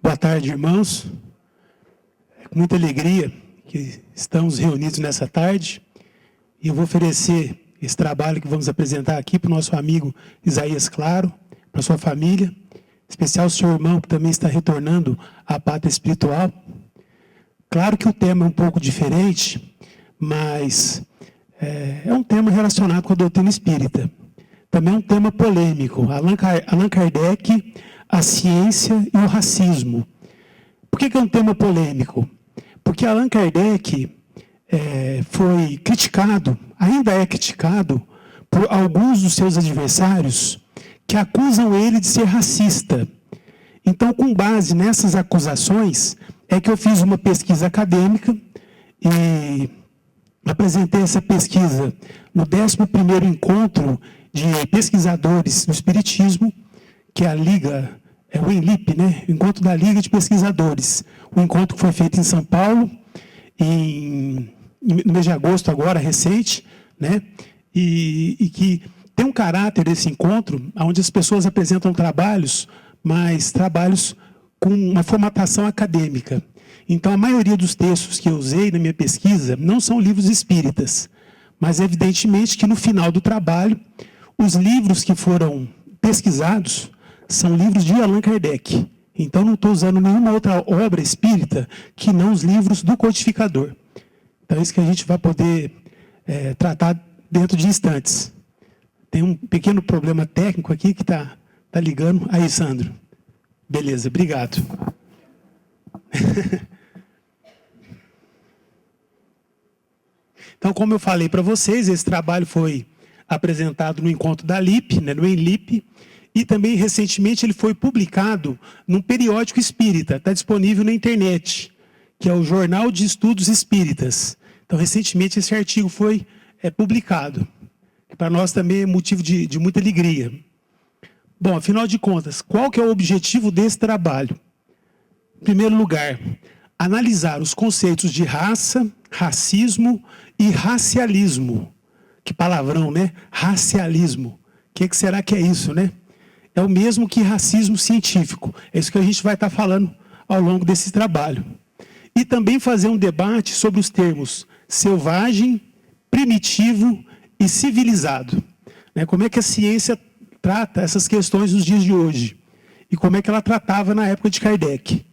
Boa tarde, irmãos. É com muita alegria que estamos reunidos nessa tarde. E eu vou oferecer esse trabalho que vamos apresentar aqui para o nosso amigo Isaías Claro, para a sua família, em especial o seu irmão que também está retornando à pátria espiritual. Claro que o tema é um pouco diferente, mas é um tema relacionado com a doutrina espírita. Também é um tema polêmico. Allan Kardec, a ciência e o racismo. Por que é um tema polêmico? Porque Allan Kardec foi criticado, ainda é criticado, por alguns dos seus adversários que acusam ele de ser racista. Então, com base nessas acusações, é que eu fiz uma pesquisa acadêmica e apresentei essa pesquisa no 11º encontro de pesquisadores do Espiritismo, que é a Liga, o ENLIP, né? O encontro da Liga de Pesquisadores. O encontro que foi feito em São Paulo, no mês de agosto agora, recente, né? E que tem um caráter desse encontro, onde as pessoas apresentam trabalhos, mas trabalhos com uma formatação acadêmica. Então, a maioria dos textos que eu usei na minha pesquisa não são livros espíritas, mas evidentemente que no final do trabalho, os livros que foram pesquisados são livros de Allan Kardec. Então, não estou usando nenhuma outra obra espírita que não os livros do codificador. Então, é isso que a gente vai poder tratar dentro de instantes. Tem um pequeno problema técnico aqui que está ligando. Aí, Sandro. Beleza, obrigado. Então, como eu falei para vocês, esse trabalho foi apresentado no encontro da LIP, né, no ENLIP, e também, recentemente, ele foi publicado num periódico espírita, está disponível na internet, que é o Jornal de Estudos Espíritas. Então, recentemente, esse artigo foi publicado, que para nós também é motivo de muita alegria. Bom, afinal de contas, qual que é o objetivo desse trabalho? Em primeiro lugar, analisar os conceitos de raça, racismo e racialismo. Que palavrão, né? Racialismo. O que será que é isso, né? É o mesmo que racismo científico. É isso que a gente vai estar falando ao longo desse trabalho. E também fazer um debate sobre os termos selvagem, primitivo e civilizado. Né? Como é que a ciência trata essas questões nos dias de hoje? E como é que ela tratava na época de Kardec?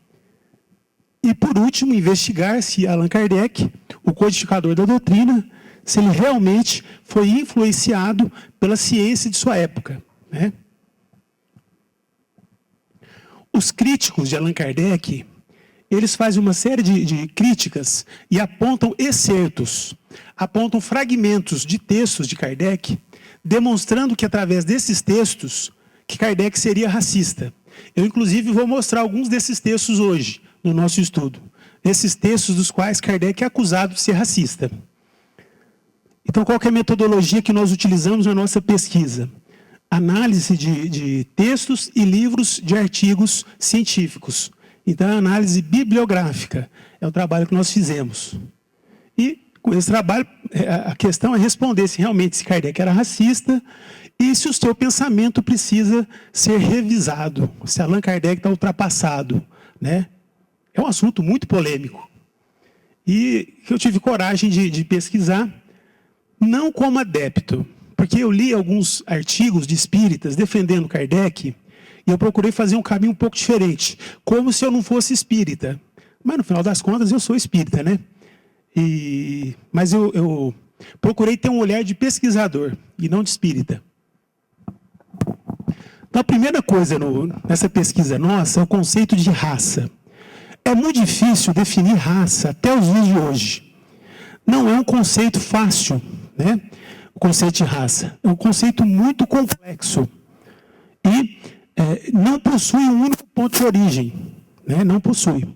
E, por último, investigar se Allan Kardec, o codificador da doutrina, se ele realmente foi influenciado pela ciência de sua época. Né? Os críticos de Allan Kardec, eles fazem uma série de críticas e apontam excertos, apontam fragmentos de textos de Kardec, demonstrando que, através desses textos, que Kardec seria racista. Eu, inclusive, vou mostrar alguns desses textos hoje, no nosso estudo. Esses textos dos quais Kardec é acusado de ser racista. Então, qual que é a metodologia que nós utilizamos na nossa pesquisa? Análise de textos e livros de artigos científicos. Então, a análise bibliográfica é o trabalho que nós fizemos. E, com esse trabalho, a questão é responder se realmente se Kardec era racista e se o seu pensamento precisa ser revisado, se Allan Kardec está ultrapassado, né? É um assunto muito polêmico. E eu tive coragem de pesquisar, não como adepto, porque eu li alguns artigos de espíritas defendendo Kardec, e eu procurei fazer um caminho um pouco diferente, como se eu não fosse espírita. Mas, no final das contas, eu sou espírita, né? Mas eu procurei ter um olhar de pesquisador, e não de espírita. Então, a primeira coisa nessa pesquisa nossa é o conceito de raça. É muito difícil definir raça até os dias de hoje. Não é um conceito fácil, né? O conceito de raça. É um conceito muito complexo. E não possui um único ponto de origem. Né? Não possui.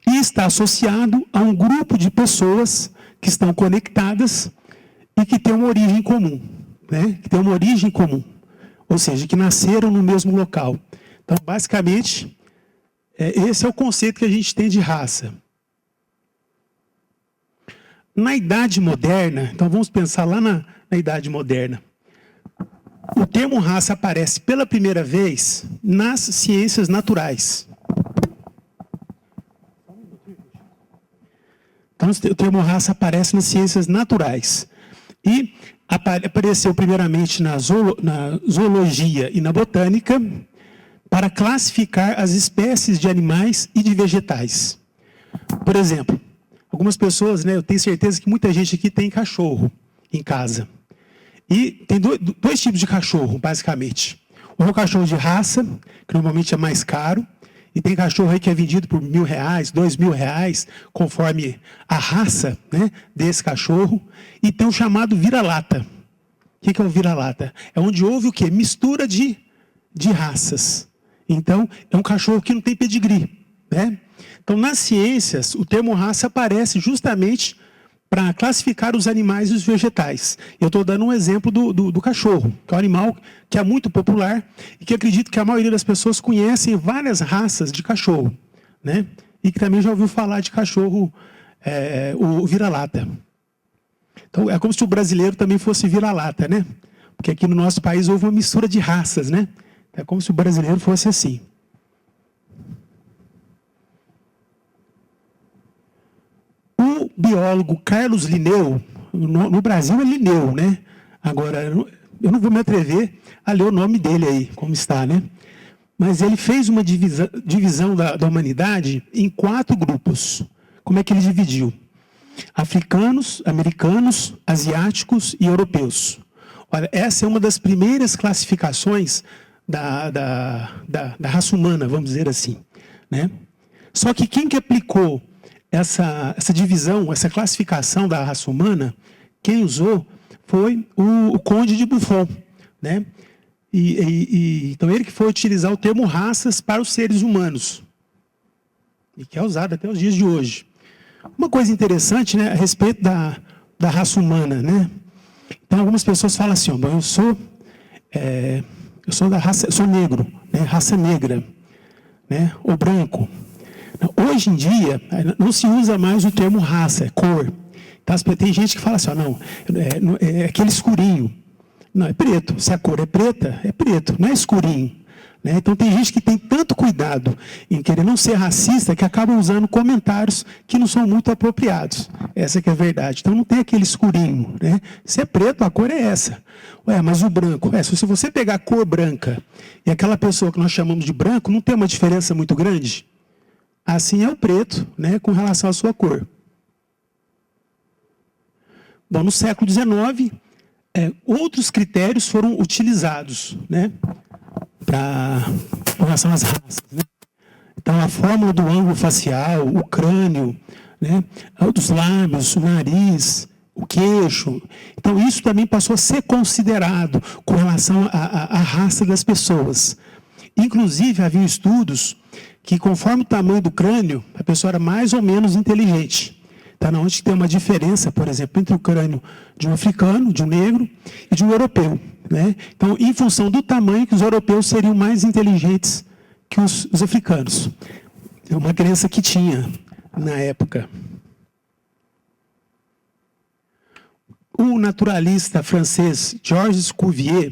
E está associado a um grupo de pessoas que estão conectadas e que têm uma origem comum. Né? Que têm uma origem comum. Ou seja, que nasceram no mesmo local. Então, basicamente, esse é o conceito que a gente tem de raça. Na Idade Moderna, então vamos pensar lá na Idade Moderna. O termo raça aparece pela primeira vez nas ciências naturais. Então, o termo raça aparece nas ciências naturais. E apareceu primeiramente na zoologia e na botânica, para classificar as espécies de animais e de vegetais. Por exemplo, algumas pessoas, né, eu tenho certeza que muita gente aqui tem cachorro em casa. E tem dois tipos de cachorro, basicamente. Um é o cachorro de raça, que normalmente é mais caro, e tem cachorro aí que é vendido por R$1.000, R$2.000, conforme a raça, né, desse cachorro. E tem o chamado vira-lata. O que é o vira-lata? É onde houve o quê? Mistura de raças. Então, é um cachorro que não tem pedigree, né? Então, nas ciências, o termo raça aparece justamente para classificar os animais e os vegetais. Eu estou dando um exemplo do cachorro, que é um animal que é muito popular e que acredito que a maioria das pessoas conhecem várias raças de cachorro, né? E que também já ouviu falar de cachorro, o vira-lata. Então, é como se o brasileiro também fosse vira-lata, né? Porque aqui no nosso país houve uma mistura de raças, né? É como se o brasileiro fosse assim. O biólogo Carlos Linneu, no Brasil é Linneu, né? Agora, eu não vou me atrever a ler o nome dele aí, como está, né? Mas ele fez uma divisão da humanidade em 4 grupos. Como é que ele dividiu? Africanos, americanos, asiáticos e europeus. Olha, essa é uma das primeiras classificações da raça humana, vamos dizer assim, né? Só que quem que aplicou essa divisão, essa classificação da raça humana, quem usou foi o Conde de Buffon, né? Então ele que foi utilizar o termo raças para os seres humanos, e que é usado até os dias de hoje. Uma coisa interessante, né, a respeito da raça humana, né? Então algumas pessoas falam assim, bom, eu sou da raça, eu sou negro, né, raça negra, né, ou branco. Hoje em dia, não se usa mais o termo raça, é cor. Então, tem gente que fala assim, não, é aquele escurinho. Não, é preto. Se a cor é preta, é preto, não é escurinho. Né? Então, tem gente que tem tanto cuidado em querer não ser racista que acaba usando comentários que não são muito apropriados. Essa que é a verdade. Então, não tem aquele escurinho. Né? Se é preto, a cor é essa. Ué, mas o branco? Se você pegar a cor branca e aquela pessoa que nós chamamos de branco, não tem uma diferença muito grande? Assim é o preto, né, com relação à sua cor. Bom, no século XIX, outros critérios foram utilizados, né, com relação às raças. Né? Então, a fórmula do ângulo facial, o crânio, né, dos lábios, o nariz, o queixo. Então, isso também passou a ser considerado com relação à raça das pessoas. Inclusive, havia estudos que, conforme o tamanho do crânio, a pessoa era mais ou menos inteligente. Tá? Onde tem uma diferença, por exemplo, entre o crânio de um africano, de um negro, e de um europeu. Né? Então, em função do tamanho, que os europeus seriam mais inteligentes que os africanos. É uma crença que tinha na época. O naturalista francês Georges Cuvier,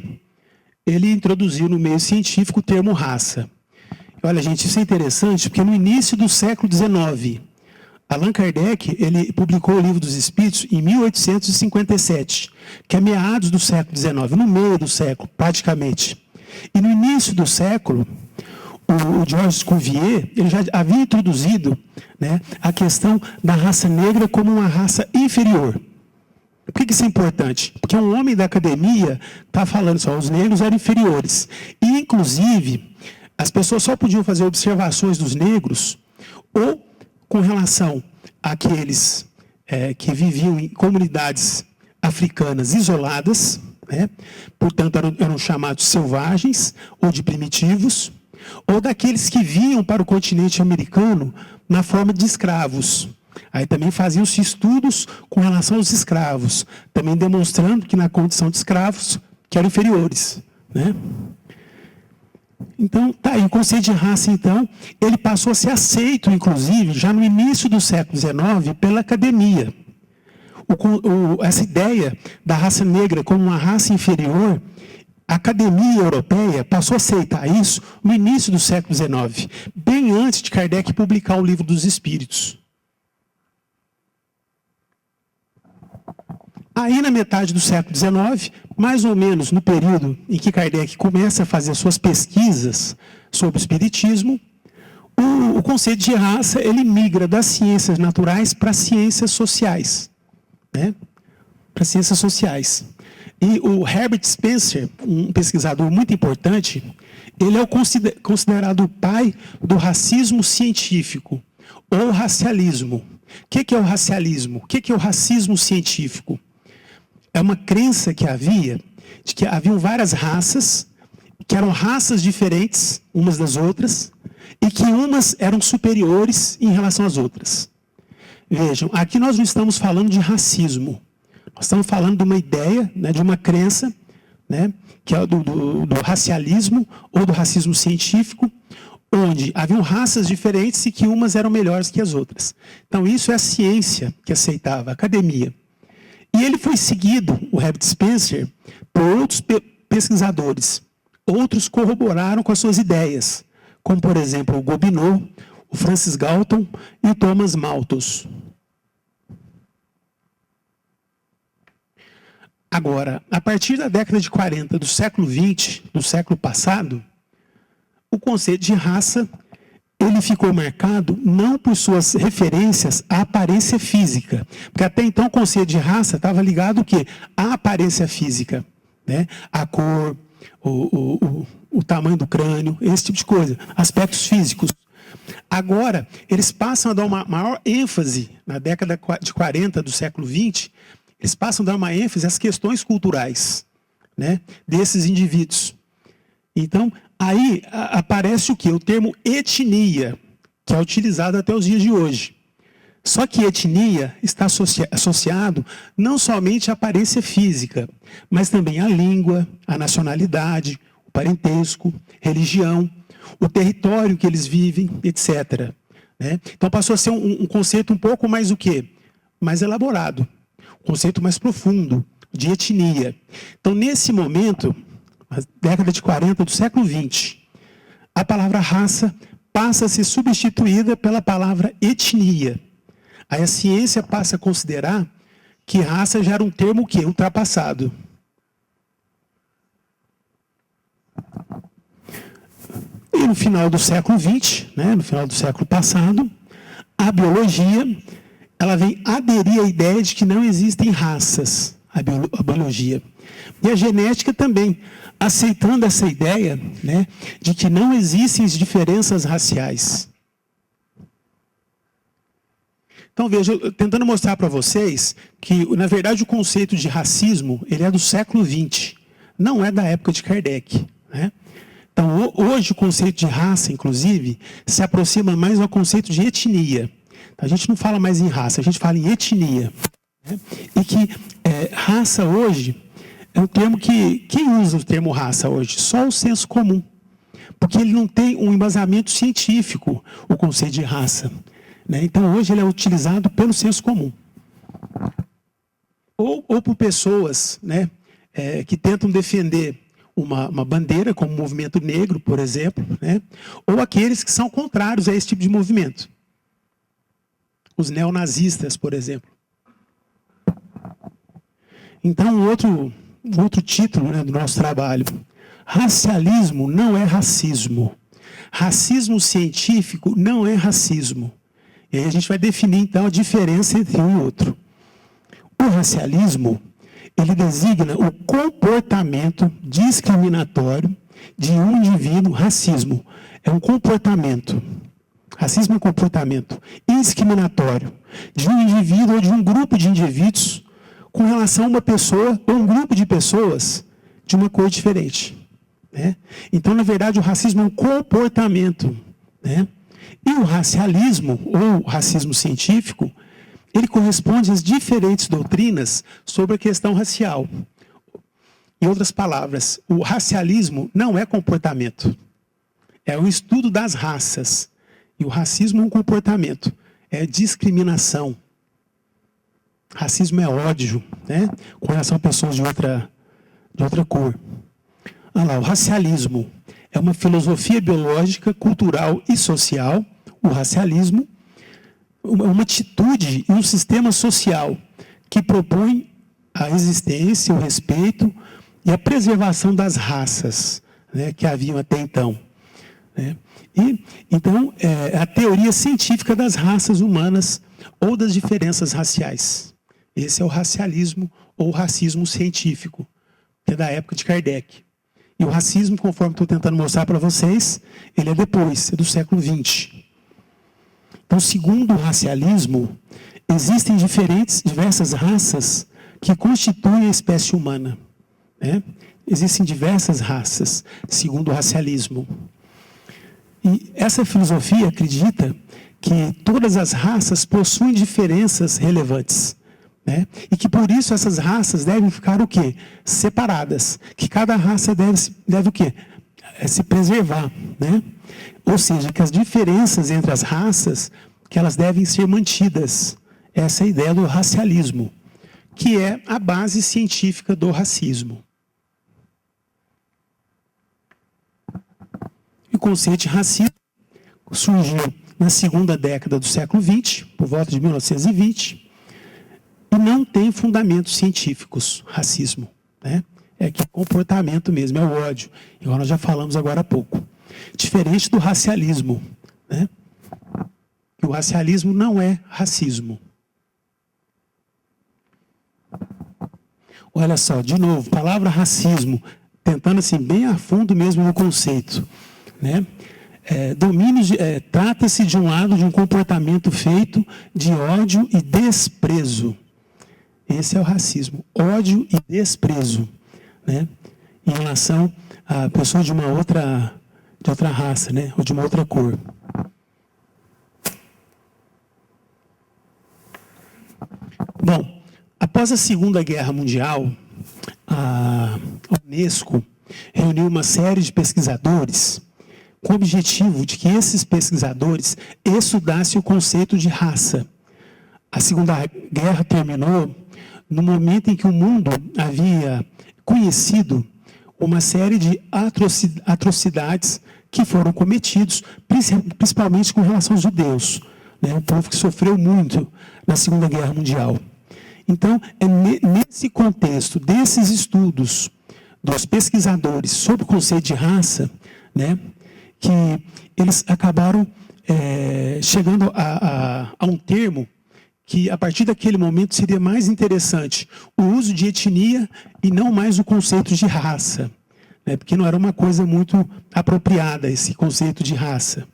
ele introduziu no meio científico o termo raça. Olha, gente, isso é interessante, porque no início do século XIX, Allan Kardec, ele publicou o Livro dos Espíritos em 1857, que é meados do século XIX, no meio do século, praticamente. E no início do século, o Georges Cuvier, ele já havia introduzido, né, a questão da raça negra como uma raça inferior. Por que isso é importante? Porque um homem da academia está falando só, os negros eram inferiores. E, inclusive, as pessoas só podiam fazer observações dos negros ou com relação àqueles que viviam em comunidades africanas isoladas, né? Portanto, eram chamados selvagens ou de primitivos, ou daqueles que vinham para o continente americano na forma de escravos. Aí também faziam-se estudos com relação aos escravos, também demonstrando que na condição de escravos, que eram inferiores, né? Então, tá aí, o conceito de raça, então, ele passou a ser aceito, inclusive, já no início do século XIX, pela academia. Essa ideia da raça negra como uma raça inferior, a academia europeia passou a aceitar isso no início do século XIX, bem antes de Kardec publicar o Livro dos Espíritos. Aí, na metade do século XIX, mais ou menos no período em que Kardec começa a fazer suas pesquisas sobre o espiritismo, o conceito de raça ele migra das ciências naturais para as ciências sociais, né? Para ciências sociais. E o Herbert Spencer, um pesquisador muito importante, ele é considerado o pai do racismo científico, ou racialismo. O que é o racialismo? O que é o racismo científico? É uma crença que havia, de que haviam várias raças, que eram raças diferentes umas das outras, e que umas eram superiores em relação às outras. Vejam, aqui nós não estamos falando de racismo. Nós estamos falando de uma ideia, né, de uma crença, né, que é do racialismo ou do racismo científico, onde haviam raças diferentes e que umas eram melhores que as outras. Então, isso é a ciência que aceitava, a academia. E ele foi seguido, o Herbert Spencer, por outros pesquisadores. Outros corroboraram com as suas ideias, como, por exemplo, o Gobineau, o Francis Galton e o Thomas Malthus. Agora, a partir da década de 40 do século XX, do século passado, o conceito de raça ele ficou marcado não por suas referências à aparência física, porque até então o conceito de raça estava ligado ao quê? À aparência física, né? A cor, o tamanho do crânio, esse tipo de coisa, aspectos físicos. Agora, eles passam a dar uma maior ênfase, na década de 40 do século XX, eles passam a dar uma ênfase às questões culturais, né, desses indivíduos. Então, aí aparece o quê? O termo etnia, que é utilizado até os dias de hoje. Só que etnia está associado não somente à aparência física, mas também à língua, à nacionalidade, o parentesco, religião, o território que eles vivem, etc. Né? Então passou a ser um conceito um pouco mais o quê? Mais elaborado, um conceito mais profundo, de etnia. Então, nesse momento, na década de 40 do século XX, a palavra raça passa a ser substituída pela palavra etnia. Aí a ciência passa a considerar que raça já era um termo o quê? Ultrapassado. E no final do século XX, né, no final do século passado, a biologia ela vem aderir à ideia de que não existem raças, a biologia. E a genética também, aceitando essa ideia, né, de que não existem diferenças raciais. Então, veja, tentando mostrar para vocês que, na verdade, o conceito de racismo ele é do século XX, não é da época de Kardec, né? Então, hoje o conceito de raça, inclusive, se aproxima mais ao conceito de etnia. Então, a gente não fala mais em raça, a gente fala em etnia. Né? E que raça hoje é um termo que... Quem usa o termo raça hoje? Só o senso comum. Porque ele não tem um embasamento científico, o conceito de raça. Né? Então, hoje ele é utilizado pelo senso comum. Ou por pessoas, né, que tentam defender uma bandeira, como o movimento negro, por exemplo, né? Ou aqueles que são contrários a esse tipo de movimento. Os neonazistas, por exemplo. Então, um outro título, né, do nosso trabalho. Racialismo não é racismo. Racismo científico não é racismo. E aí a gente vai definir, então, a diferença entre um e outro. O racialismo ele designa o comportamento discriminatório de um indivíduo. Racismo é um comportamento. Racismo é um comportamento indiscriminatório de um indivíduo ou de um grupo de indivíduos com relação a uma pessoa ou um grupo de pessoas de uma cor diferente. Né? Então, na verdade, o racismo é um comportamento. Né? E o racialismo, ou racismo científico, ele corresponde às diferentes doutrinas sobre a questão racial. Em outras palavras, o racialismo não é comportamento. É o estudo das raças. E o racismo é um comportamento. É discriminação. Racismo é ódio, né? Com relação a pessoas de outra cor. Olha lá, o racialismo é uma filosofia biológica, cultural e social. O racialismo uma atitude e um sistema social que propõe a existência, o respeito e a preservação das raças, né, que haviam até então. Né? E, então, a teoria científica das raças humanas ou das diferenças raciais. Esse é o racialismo ou racismo científico, que é da época de Kardec. E o racismo, conforme estou tentando mostrar para vocês, ele é depois, é do século XX. Então, segundo o racialismo, existem diversas raças que constituem a espécie humana. Né? Existem diversas raças, segundo o racialismo. E essa filosofia acredita que todas as raças possuem diferenças relevantes. Né? E que por isso essas raças devem ficar o quê? Separadas. Que cada raça deve o quê? Se preservar. Né? Ou seja, que as diferenças entre as raças, que elas devem ser mantidas. Essa é a ideia do racialismo, que é a base científica do racismo. O conceito de racismo surgiu na segunda década do século XX, por volta de 1920, e não tem fundamentos científicos, racismo. Né? É que comportamento mesmo, é o ódio. Igual nós já falamos agora há pouco. Diferente do racialismo. Né? Que o racialismo não é racismo. Olha só, de novo, palavra racismo, tentando assim bem a fundo mesmo no conceito. Né? Trata-se de um lado de um comportamento feito de ódio e desprezo. Esse é o racismo, ódio e desprezo, né? Em relação a pessoa de outra raça, né? Ou de uma outra cor. Bom, após a Segunda Guerra Mundial, a Unesco reuniu uma série de pesquisadores com o objetivo de que esses pesquisadores estudassem o conceito de raça. A Segunda Guerra terminou no momento em que o mundo havia conhecido uma série de atrocidades que foram cometidos, principalmente com relação aos judeus, né? Um povo que sofreu muito na Segunda Guerra Mundial. Então, é nesse contexto desses estudos dos pesquisadores sobre o conceito de raça, né, que eles acabaram chegando a um termo que, a partir daquele momento, seria mais interessante o uso de etnia e não mais o conceito de raça, né? Porque não era uma coisa muito apropriada esse conceito de raça.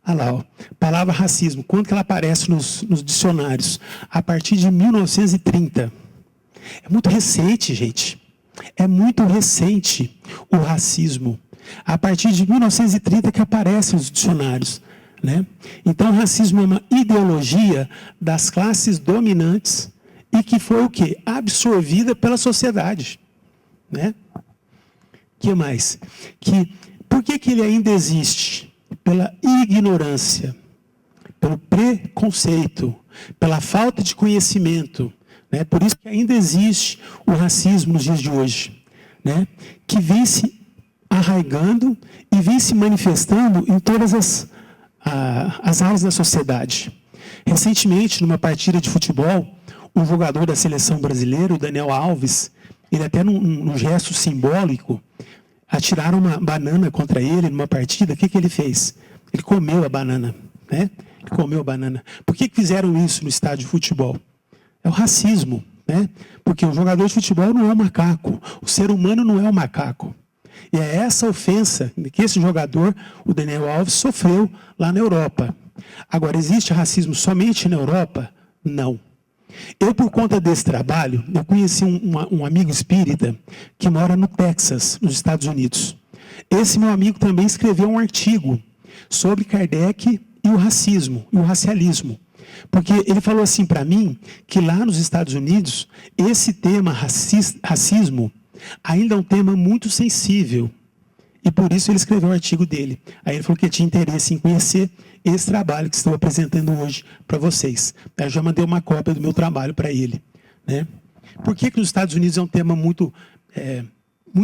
Olha lá, ó, palavra racismo, quando que ela aparece nos dicionários? A partir de 1930. É muito recente, gente. É muito recente o racismo. A partir de 1930 que aparece nos dicionários. Né? Então, o racismo é uma ideologia das classes dominantes e que foi o quê? Absorvida pela sociedade. Né? Que mais? Por que ele ainda existe? Pela ignorância, pelo preconceito, pela falta de conhecimento. Né? Por isso que ainda existe o racismo nos dias de hoje. Né? Que vem se arraigando e vem se manifestando em todas as áreas da sociedade. Recentemente, numa partida de futebol, um jogador da seleção brasileira, o Daniel Alves, ele até num gesto simbólico, atiraram uma banana contra ele numa partida. O que ele fez? Ele comeu a banana. Né? Ele comeu a banana. Por que fizeram isso no estádio de futebol? É o racismo. Né? Porque o jogador de futebol não é um macaco. O ser humano não é um macaco. E é essa ofensa que esse jogador, o Daniel Alves, sofreu lá na Europa. Agora, existe racismo somente na Europa? Não. Eu, por conta desse trabalho, eu conheci um amigo espírita que mora no Texas, nos Estados Unidos. Esse meu amigo também escreveu um artigo sobre Kardec e o racismo, e o racialismo. Porque ele falou assim para mim, que lá nos Estados Unidos, esse tema racismo ainda é um tema muito sensível. E por isso ele escreveu o artigo dele. Aí ele falou que tinha interesse em conhecer esse trabalho que estou apresentando hoje para vocês. Eu já mandei uma cópia do meu trabalho para ele. Né? Por que nos Estados Unidos é um tema muito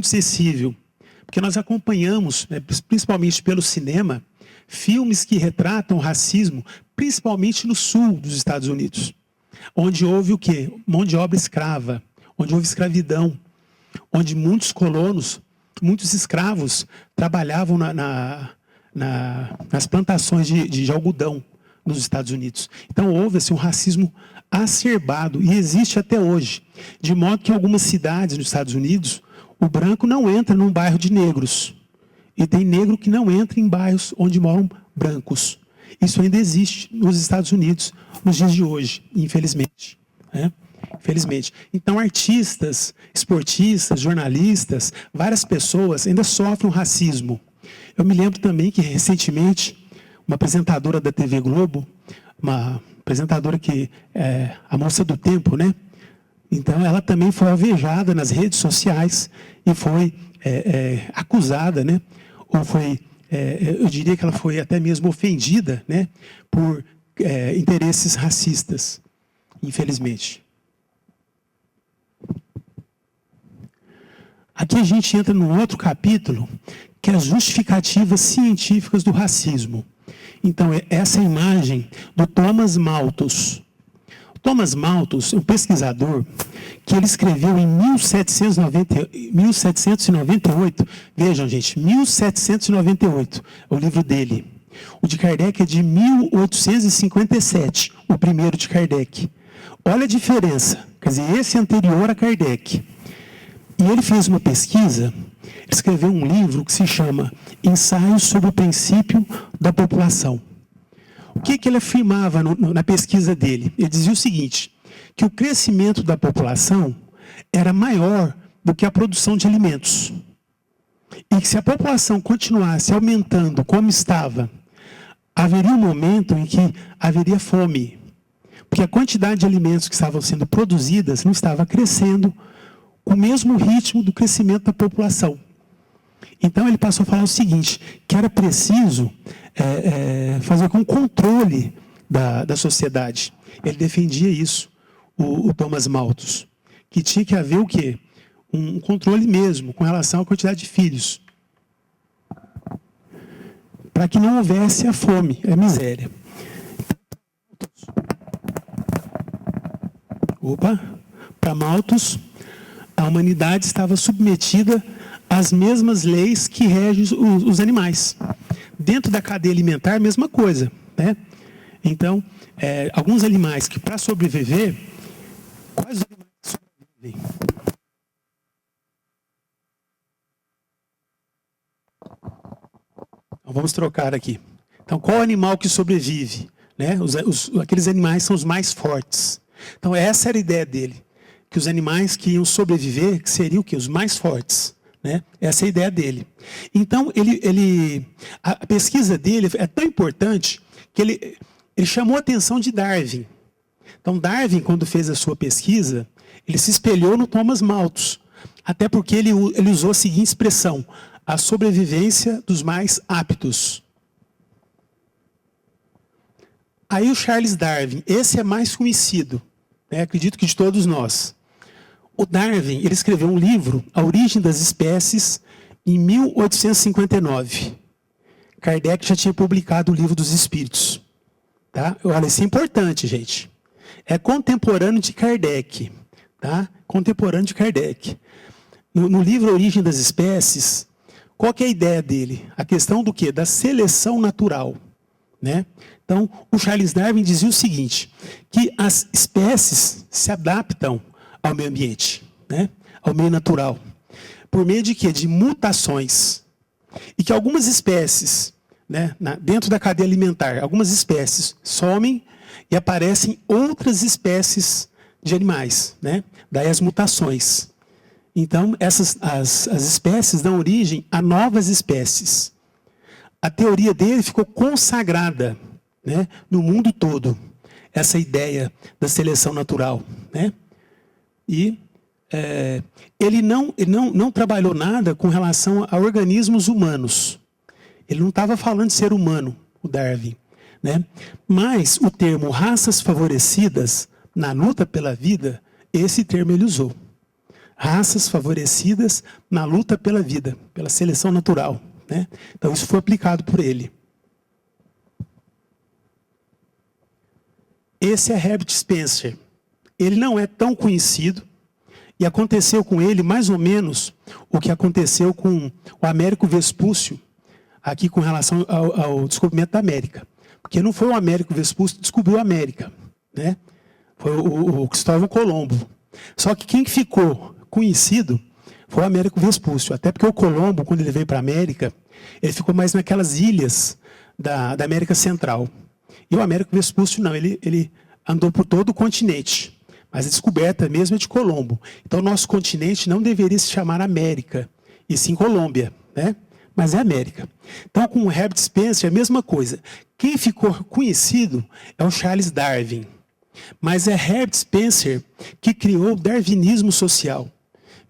sensível? Porque nós acompanhamos, principalmente pelo cinema, filmes que retratam o racismo, principalmente no sul dos Estados Unidos. onde houve o quê? Mão de obra escrava, onde houve escravidão, onde muitos colonos, muitos escravos trabalhavam nas plantações de algodão nos Estados Unidos. Então houve assim, um racismo acerbado e existe até hoje, de modo que em algumas cidades nos Estados Unidos, o branco não entra num bairro de negros. E tem negro que não entra em bairros onde moram brancos. Isso ainda existe nos Estados Unidos, nos dias de hoje, infelizmente. Né? Infelizmente. Então, artistas, esportistas, jornalistas, várias pessoas ainda sofrem o racismo. Eu me lembro também que, recentemente, uma apresentadora da TV Globo, uma apresentadora que é a Moça do Tempo, né? Então, ela também foi alvejada nas redes sociais e foi acusada, né? Ou foi, eu diria que ela foi até mesmo ofendida, né? Por interesses racistas, infelizmente. Aqui a gente entra num outro capítulo, que é as justificativas científicas do racismo. Então, essa é a imagem do Thomas Malthus. Thomas Malthus é um pesquisador que ele escreveu em 1798. Vejam, gente, 1798 é o livro dele. O de Kardec é de 1857, o primeiro de Kardec. Olha a diferença. Quer dizer, esse é anterior a Kardec. E ele fez uma pesquisa, escreveu um livro que se chama Ensaios sobre o Princípio da População. O que ele afirmava na pesquisa dele? Ele dizia o seguinte, que o crescimento da população era maior do que a produção de alimentos. E que se a população continuasse aumentando como estava, haveria um momento em que haveria fome. Porque a quantidade de alimentos que estavam sendo produzidas não estava crescendo com o mesmo ritmo do crescimento da população. Então, ele passou a falar o seguinte, que era preciso fazer com o controle da sociedade. Ele defendia isso, o Thomas Malthus, que tinha que haver o quê? Um controle mesmo, com relação à quantidade de filhos. Para que não houvesse a fome, a miséria. Para Malthus, a humanidade estava submetida às mesmas leis que regem os animais. Dentro da cadeia alimentar, a mesma coisa. Né? Então, alguns animais que, para sobreviver, quais os animais que sobrevivem? Então, vamos trocar aqui. Então, qual animal que sobrevive? Né? Aqueles animais são os mais fortes. Então, essa era a ideia dele. Que os animais que iam sobreviver, que seriam o quê? Os mais fortes. Né? Essa é a ideia dele. Então, a pesquisa dele é tão importante que ele chamou a atenção de Darwin. Então, Darwin, quando fez a sua pesquisa, ele se espelhou no Thomas Malthus. Até porque ele usou a seguinte expressão, a sobrevivência dos mais aptos. Aí o Charles Darwin, esse é mais conhecido, né? Acredito que de todos nós. O Darwin, ele escreveu um livro, A Origem das Espécies, em 1859. Kardec já tinha publicado o Livro dos Espíritos. Tá? Olha, isso é importante, gente. É contemporâneo de Kardec. Tá? Contemporâneo de Kardec. No livro A Origem das Espécies, qual que é a ideia dele? A questão do quê? Da seleção natural. Né? Então, o Charles Darwin dizia o seguinte, que as espécies se adaptam ao meio ambiente, né? Ao meio natural. Por meio de quê? De mutações. E que algumas espécies, né, dentro da cadeia alimentar, algumas espécies somem e aparecem outras espécies de animais. Né? Daí as mutações. Então, as espécies dão origem a novas espécies. A teoria dele ficou consagrada, né, no mundo todo. Essa ideia da seleção natural. Né? E ele não trabalhou nada com relação a organismos humanos. Ele não estava falando de ser humano, o Darwin. Né? Mas o termo raças favorecidas na luta pela vida, esse termo ele usou. Raças favorecidas na luta pela vida, pela seleção natural. Né? Então isso foi aplicado por ele. Esse é Herbert Spencer. Ele não é tão conhecido, e aconteceu com ele mais ou menos o que aconteceu com o Américo Vespúcio, aqui com relação ao descobrimento da América. Porque não foi o Américo Vespúcio que descobriu a América, né? Foi o Cristóvão Colombo. Só que quem ficou conhecido foi o Américo Vespúcio. Até porque o Colombo, quando ele veio para a América, ele ficou mais naquelas ilhas da América Central. E o Américo Vespúcio não, ele andou por todo o continente. Mas a descoberta mesmo é de Colombo. Então, o nosso continente não deveria se chamar América, e sim Colômbia, né? Mas é América. Então, com o Herbert Spencer, é a mesma coisa. Quem ficou conhecido é o Charles Darwin. Mas é Herbert Spencer que criou o darwinismo social.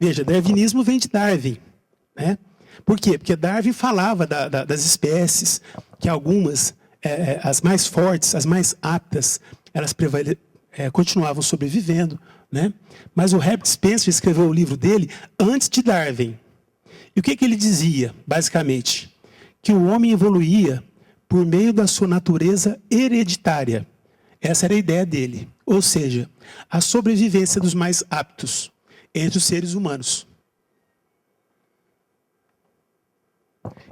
Veja, darwinismo vem de Darwin, né? Por quê? Porque Darwin falava das espécies, que algumas, as mais fortes, as mais aptas, elas continuavam sobrevivendo, né? Mas o Herbert Spencer escreveu o livro dele antes de Darwin. E o que ele dizia, basicamente? Que o homem evoluía por meio da sua natureza hereditária. Essa era a ideia dele. Ou seja, a sobrevivência dos mais aptos entre os seres humanos.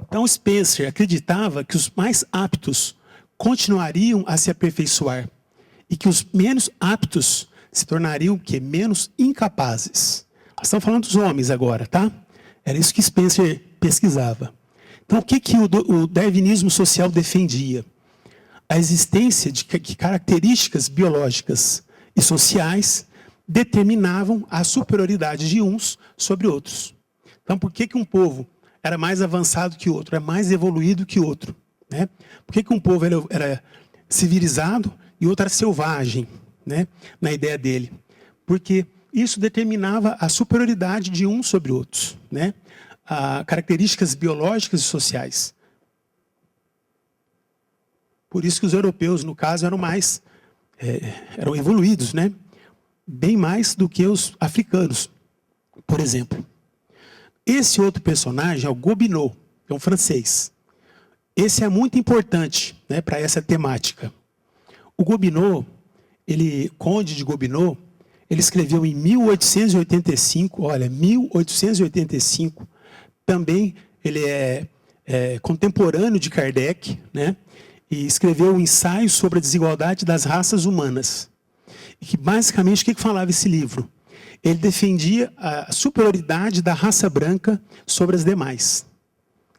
Então, Spencer acreditava que os mais aptos continuariam a se aperfeiçoar e que os menos aptos se tornariam o quê? Menos incapazes. Nós estamos falando dos homens agora, tá? Era isso que Spencer pesquisava. Então, o que o darwinismo social defendia? A existência de características biológicas e sociais determinavam a superioridade de uns sobre outros. Então, por que um povo era mais avançado que o outro, era mais evoluído que o outro, né? Por que um povo era civilizado e outro era selvagem, né? Na ideia dele? Porque isso determinava a superioridade de uns sobre outros, né? Características biológicas e sociais. Por isso que os europeus, no caso, eram evoluídos, né? Bem mais do que os africanos, por exemplo. Esse outro personagem é o Gobineau, é um francês. Esse é muito importante, né, para essa temática. O Gobineau, Conde de Gobineau, ele escreveu em 1885, olha, 1885, também ele é contemporâneo de Kardec, né? E escreveu um ensaio sobre a desigualdade das raças humanas. E que basicamente o que falava esse livro? Ele defendia a superioridade da raça branca sobre as demais.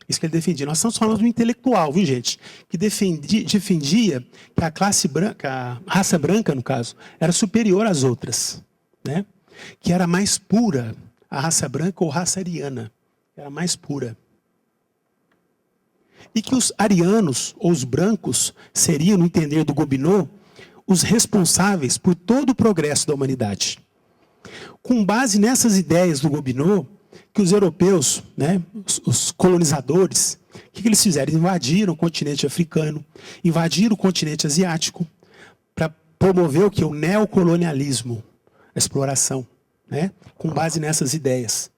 Isso que ele defendia. Nós estamos falando de um intelectual, viu, gente? Que defendia que a classe branca, a raça branca, no caso, era superior às outras, né? Que era mais pura, a raça branca ou raça ariana. Era mais pura. E que os arianos, ou os brancos, seriam, no entender do Gobineau, os responsáveis por todo o progresso da humanidade. Com base nessas ideias do Gobineau, que os europeus, né, os colonizadores, o que eles fizeram? Invadiram o continente africano, invadiram o continente asiático, para promover o que? O neocolonialismo, a exploração, né, com base nessas ideias.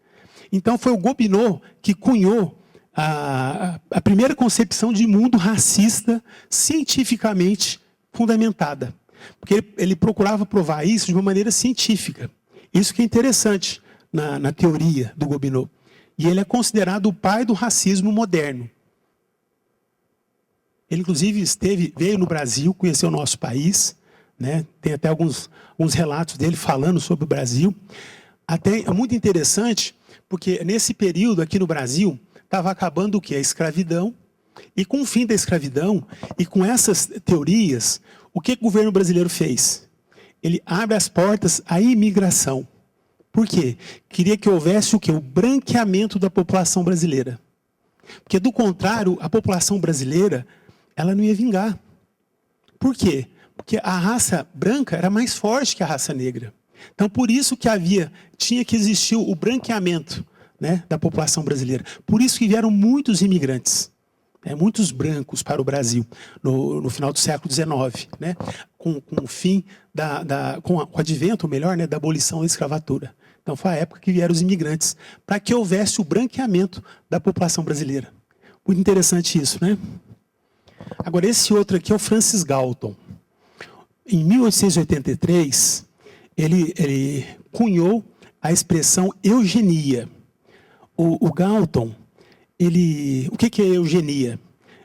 Então foi o Gobineau que cunhou a primeira concepção de mundo racista cientificamente fundamentada. Porque ele procurava provar isso de uma maneira científica. Isso que é interessante na teoria do Gobineau. E ele é considerado o pai do racismo moderno. Ele, inclusive, veio no Brasil, conheceu o nosso país, né? Tem até alguns relatos dele falando sobre o Brasil. Até é muito interessante, porque nesse período aqui no Brasil, estava acabando o quê? A escravidão. E com o fim da escravidão, e com essas teorias, o que o governo brasileiro fez? Ele abre as portas à imigração. Por quê? Queria que houvesse o quê? O branqueamento da população brasileira. Porque, do contrário, a população brasileira, ela não ia vingar. Por quê? Porque a raça branca era mais forte que a raça negra. Então, por isso que tinha que existir o branqueamento, né, da população brasileira. Por isso que vieram muitos imigrantes, né, muitos brancos para o Brasil, no final do século XIX, né, com o fim, com o advento, ou melhor, né, da abolição da escravatura. Então, foi a época que vieram os imigrantes, para que houvesse o branqueamento da população brasileira. Muito interessante isso, né? Agora, esse outro aqui é o Francis Galton. em 1883, ele cunhou a expressão eugenia. O Galton, o que é eugenia?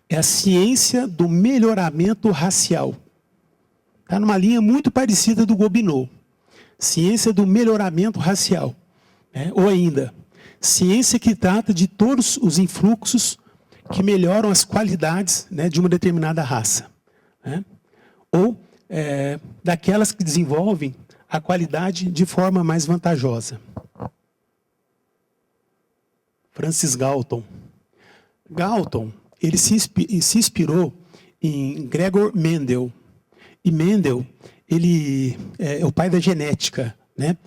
É a ciência do melhoramento racial. Está numa linha muito parecida do Gobineau. Ciência do melhoramento racial. Ou ainda, ciência que trata de todos os influxos que melhoram as qualidades, né, de uma determinada raça. Ou daquelas que desenvolvem a qualidade de forma mais vantajosa. Francis Galton. Galton, ele se inspirou em Gregor Mendel. E Mendel, ele é o pai da genética, né?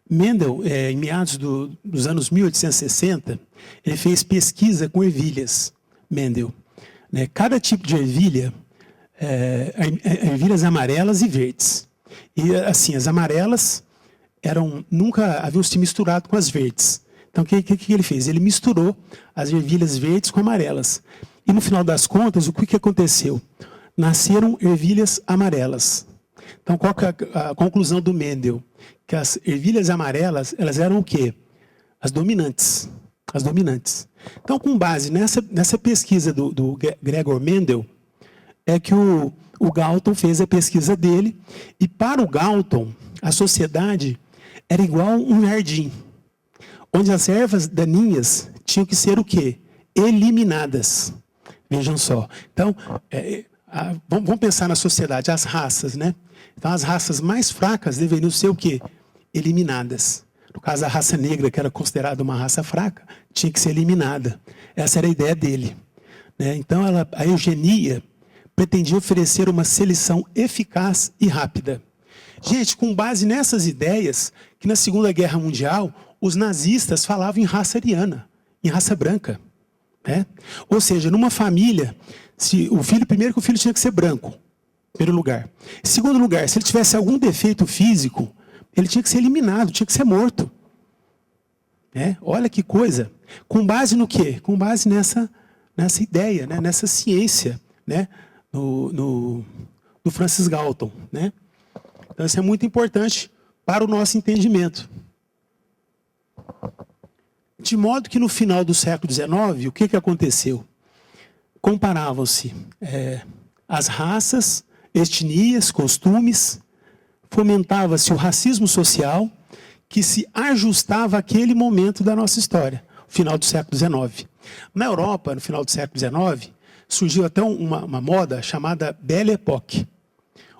Mendel, em meados dos anos 1860, ele fez pesquisa com ervilhas. Mendel, né? Cada tipo de ervilha, ervilhas amarelas e verdes. E assim, as amarelas nunca haviam se misturado com as verdes. Então, o que ele fez? Ele misturou as ervilhas verdes com amarelas. E, no final das contas, o que aconteceu? Nasceram ervilhas amarelas. Então, qual que é a conclusão do Mendel? Que as ervilhas amarelas, elas eram o quê? As dominantes. As dominantes. Então, com base nessa pesquisa do Gregor Mendel, é que o Galton fez a pesquisa dele. E, para o Galton, a sociedade era igual um jardim, onde as ervas daninhas tinham que ser o quê? Eliminadas. Vejam só. Então, vamos pensar na sociedade, as raças, né? Então, as raças mais fracas deveriam ser o quê? Eliminadas. No caso, a raça negra, que era considerada uma raça fraca, tinha que ser eliminada. Essa era a ideia dele, né? Então, a eugenia pretendia oferecer uma seleção eficaz e rápida. Gente, com base nessas ideias, que na Segunda Guerra Mundial, os nazistas falavam em raça ariana, em raça branca. Né? Ou seja, numa família, primeiro que o filho tinha que ser branco, em primeiro lugar. Em segundo lugar, se ele tivesse algum defeito físico, ele tinha que ser eliminado, tinha que ser morto. Olha que coisa. Com base no quê? Com base nessa ideia, né? Nessa ciência, né? do Francis Galton. Né? Então, isso é muito importante para o nosso entendimento. De modo que no final do século XIX, o que aconteceu? Comparavam-se as raças, etnias, costumes, fomentava-se o racismo social que se ajustava àquele momento da nossa história, final do século XIX. Na Europa, no final do século XIX, surgiu até uma moda chamada Belle Époque.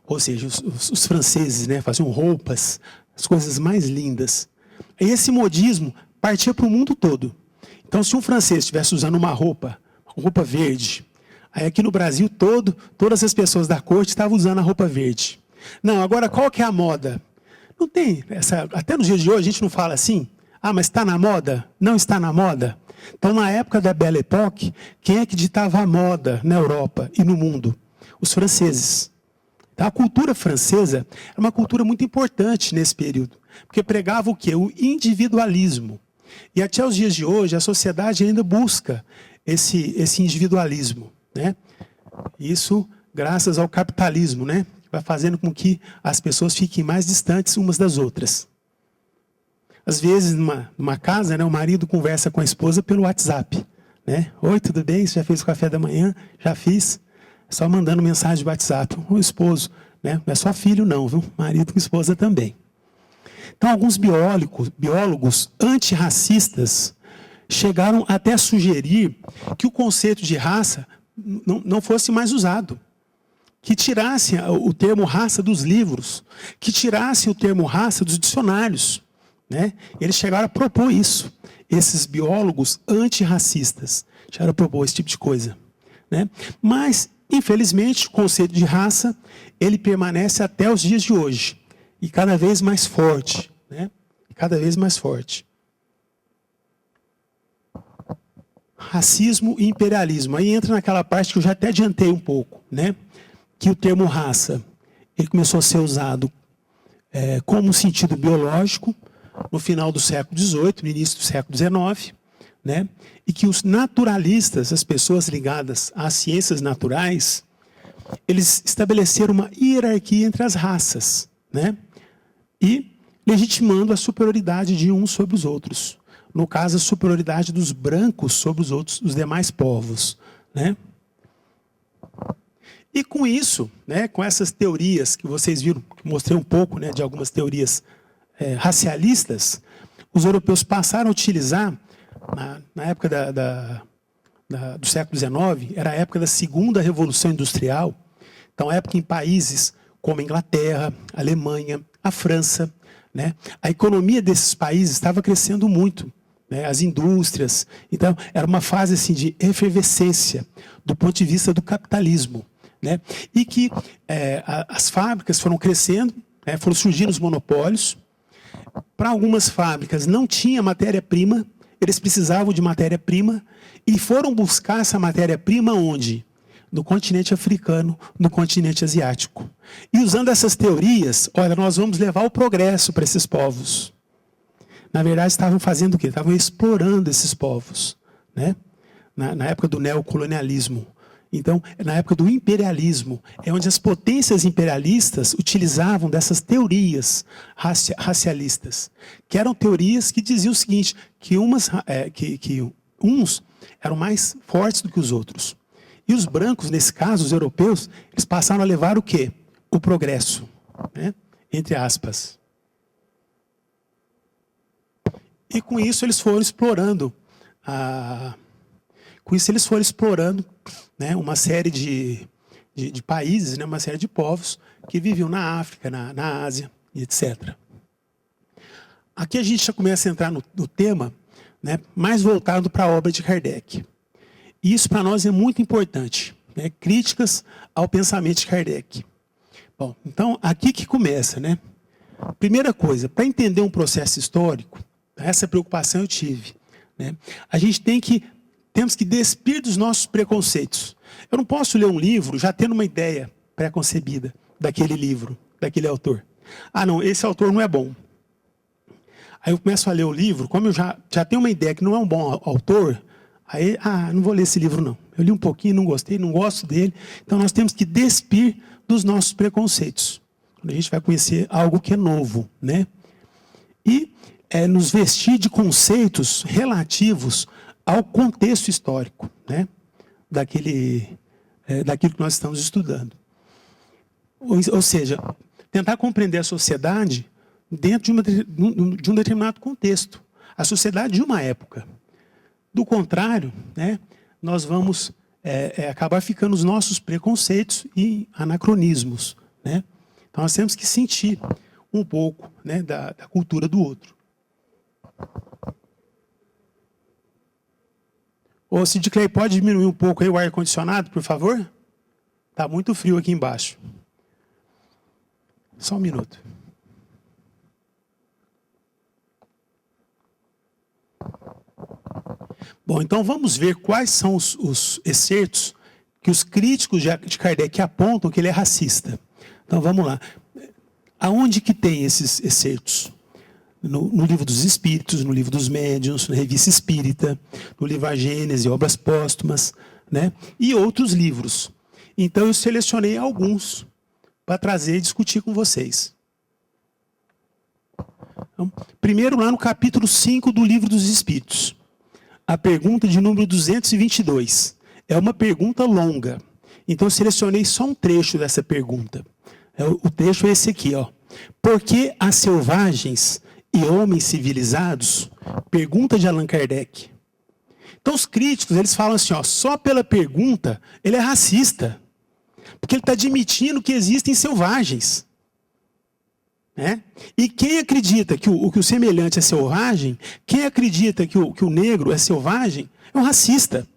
Ou seja, os franceses, né, faziam roupas, as coisas mais lindas. E esse modismo partia para o mundo todo. Então, se um francês estivesse usando uma roupa verde, aí aqui no Brasil todas as pessoas da corte estavam usando a roupa verde. Não, agora qual que é a moda? Não tem até nos dias de hoje a gente não fala assim. Ah, mas está na moda? Não está na moda? Então, na época da Belle Époque, quem é que ditava a moda na Europa e no mundo? Os franceses. Então, a cultura francesa é uma cultura muito importante nesse período, porque pregava o quê? O individualismo. E até os dias de hoje, a sociedade ainda busca esse individualismo. Né? Isso graças ao capitalismo, né? Que vai fazendo com que as pessoas fiquem mais distantes umas das outras. Às vezes, numa casa, né, o marido conversa com a esposa pelo WhatsApp. Né? Oi, tudo bem? Você já fez o café da manhã? Já fiz. Só mandando mensagem de WhatsApp. O esposo, né? Não é só filho não, viu? Marido com esposa também. Então, alguns biólogos antirracistas chegaram até a sugerir que o conceito de raça não fosse mais usado. Que tirassem o termo raça dos livros. Que tirassem o termo raça dos dicionários. Né? Eles chegaram a propor isso. Esses biólogos antirracistas chegaram a propor esse tipo de coisa. Né? Mas, infelizmente, o conceito de raça ele permanece até os dias de hoje. E cada vez mais forte. Né? Cada vez mais forte. Racismo e imperialismo. Aí entra naquela parte que eu já até adiantei um pouco. Né? Que o termo raça ele começou a ser usado como um sentido biológico no final do século XVIII, no início do século XIX. Né? E que os naturalistas, as pessoas ligadas às ciências naturais, eles estabeleceram uma hierarquia entre as raças, né? E legitimando a superioridade de uns sobre os outros. No caso, a superioridade dos brancos sobre os outros, os demais povos, né? E com isso, né, com essas teorias que vocês viram, que mostrei um pouco, né, de algumas teorias racialistas, os europeus passaram a utilizar, na época do século XIX, era a época da segunda revolução industrial, então a época em países como a Inglaterra, a Alemanha, a França, né, a economia desses países estava crescendo muito, né, as indústrias, então era uma fase assim, de efervescência do ponto de vista do capitalismo. Né? E que as fábricas foram crescendo, né, foram surgindo os monopólios. Para algumas fábricas não tinha matéria-prima, eles precisavam de matéria-prima e foram buscar essa matéria-prima onde? No continente africano, no continente asiático. E usando essas teorias, olha, nós vamos levar o progresso para esses povos. Na verdade, estavam fazendo o quê? Estavam explorando esses povos, né? Na época do neocolonialismo. Então, na época do imperialismo, é onde as potências imperialistas utilizavam dessas teorias racialistas, que eram teorias que diziam o seguinte, que uns eram mais fortes do que os outros. E os brancos, nesse caso, os europeus, eles passaram a levar o quê? O progresso, né? Entre aspas. E com isso eles foram explorando né, uma série de países, né, uma série de povos que viviam na África, na Ásia, etc. Aqui a gente já começa a entrar no tema, né, mais voltado para a obra de Kardec. E isso para nós é muito importante, né, críticas ao pensamento de Kardec. Bom, então aqui que começa, né? Primeira coisa, para entender um processo histórico, essa preocupação eu tive, né? A gente temos que despir dos nossos preconceitos. Eu não posso ler um livro já tendo uma ideia pré-concebida daquele livro, daquele autor. Ah, não, esse autor não é bom. Aí eu começo a ler o livro, como eu já tenho uma ideia que não é um bom autor, aí, não vou ler esse livro não. Eu li um pouquinho, não gostei, não gosto dele. Então nós temos que despir dos nossos preconceitos. Quando a gente vai conhecer algo que é novo, né? E nos vestir de conceitos relativos ao contexto histórico, né, daquilo que nós estamos estudando. Ou seja, tentar compreender a sociedade dentro de um determinado contexto, a sociedade de uma época. Do contrário, né, nós vamos acabar ficando nos nossos preconceitos e anacronismos. Né? Então, nós temos que sentir um pouco, né, da cultura do outro. Ô, Sid Clay, pode diminuir um pouco aí o ar-condicionado, por favor? Está muito frio aqui embaixo. Só um minuto. Bom, então vamos ver quais são os excertos que os críticos de Kardec apontam que ele é racista. Então vamos lá. Aonde que tem esses excertos? No Livro dos Espíritos, no Livro dos Médiuns, na Revista Espírita, no livro A Gênese, Obras Póstumas, né? E outros livros. Então eu selecionei alguns para trazer e discutir com vocês. Então, primeiro lá no capítulo 5 do Livro dos Espíritos. A pergunta de número 222. É uma pergunta longa. Então eu selecionei só um trecho dessa pergunta. O trecho é esse aqui, ó. Por que as selvagens e homens civilizados? Pergunta de Allan Kardec. Então os críticos, eles falam assim, ó, só pela pergunta, ele é racista. Porque ele está admitindo que existem selvagens. Né? E quem acredita que o semelhante é selvagem, quem acredita que o negro é selvagem, é um racista.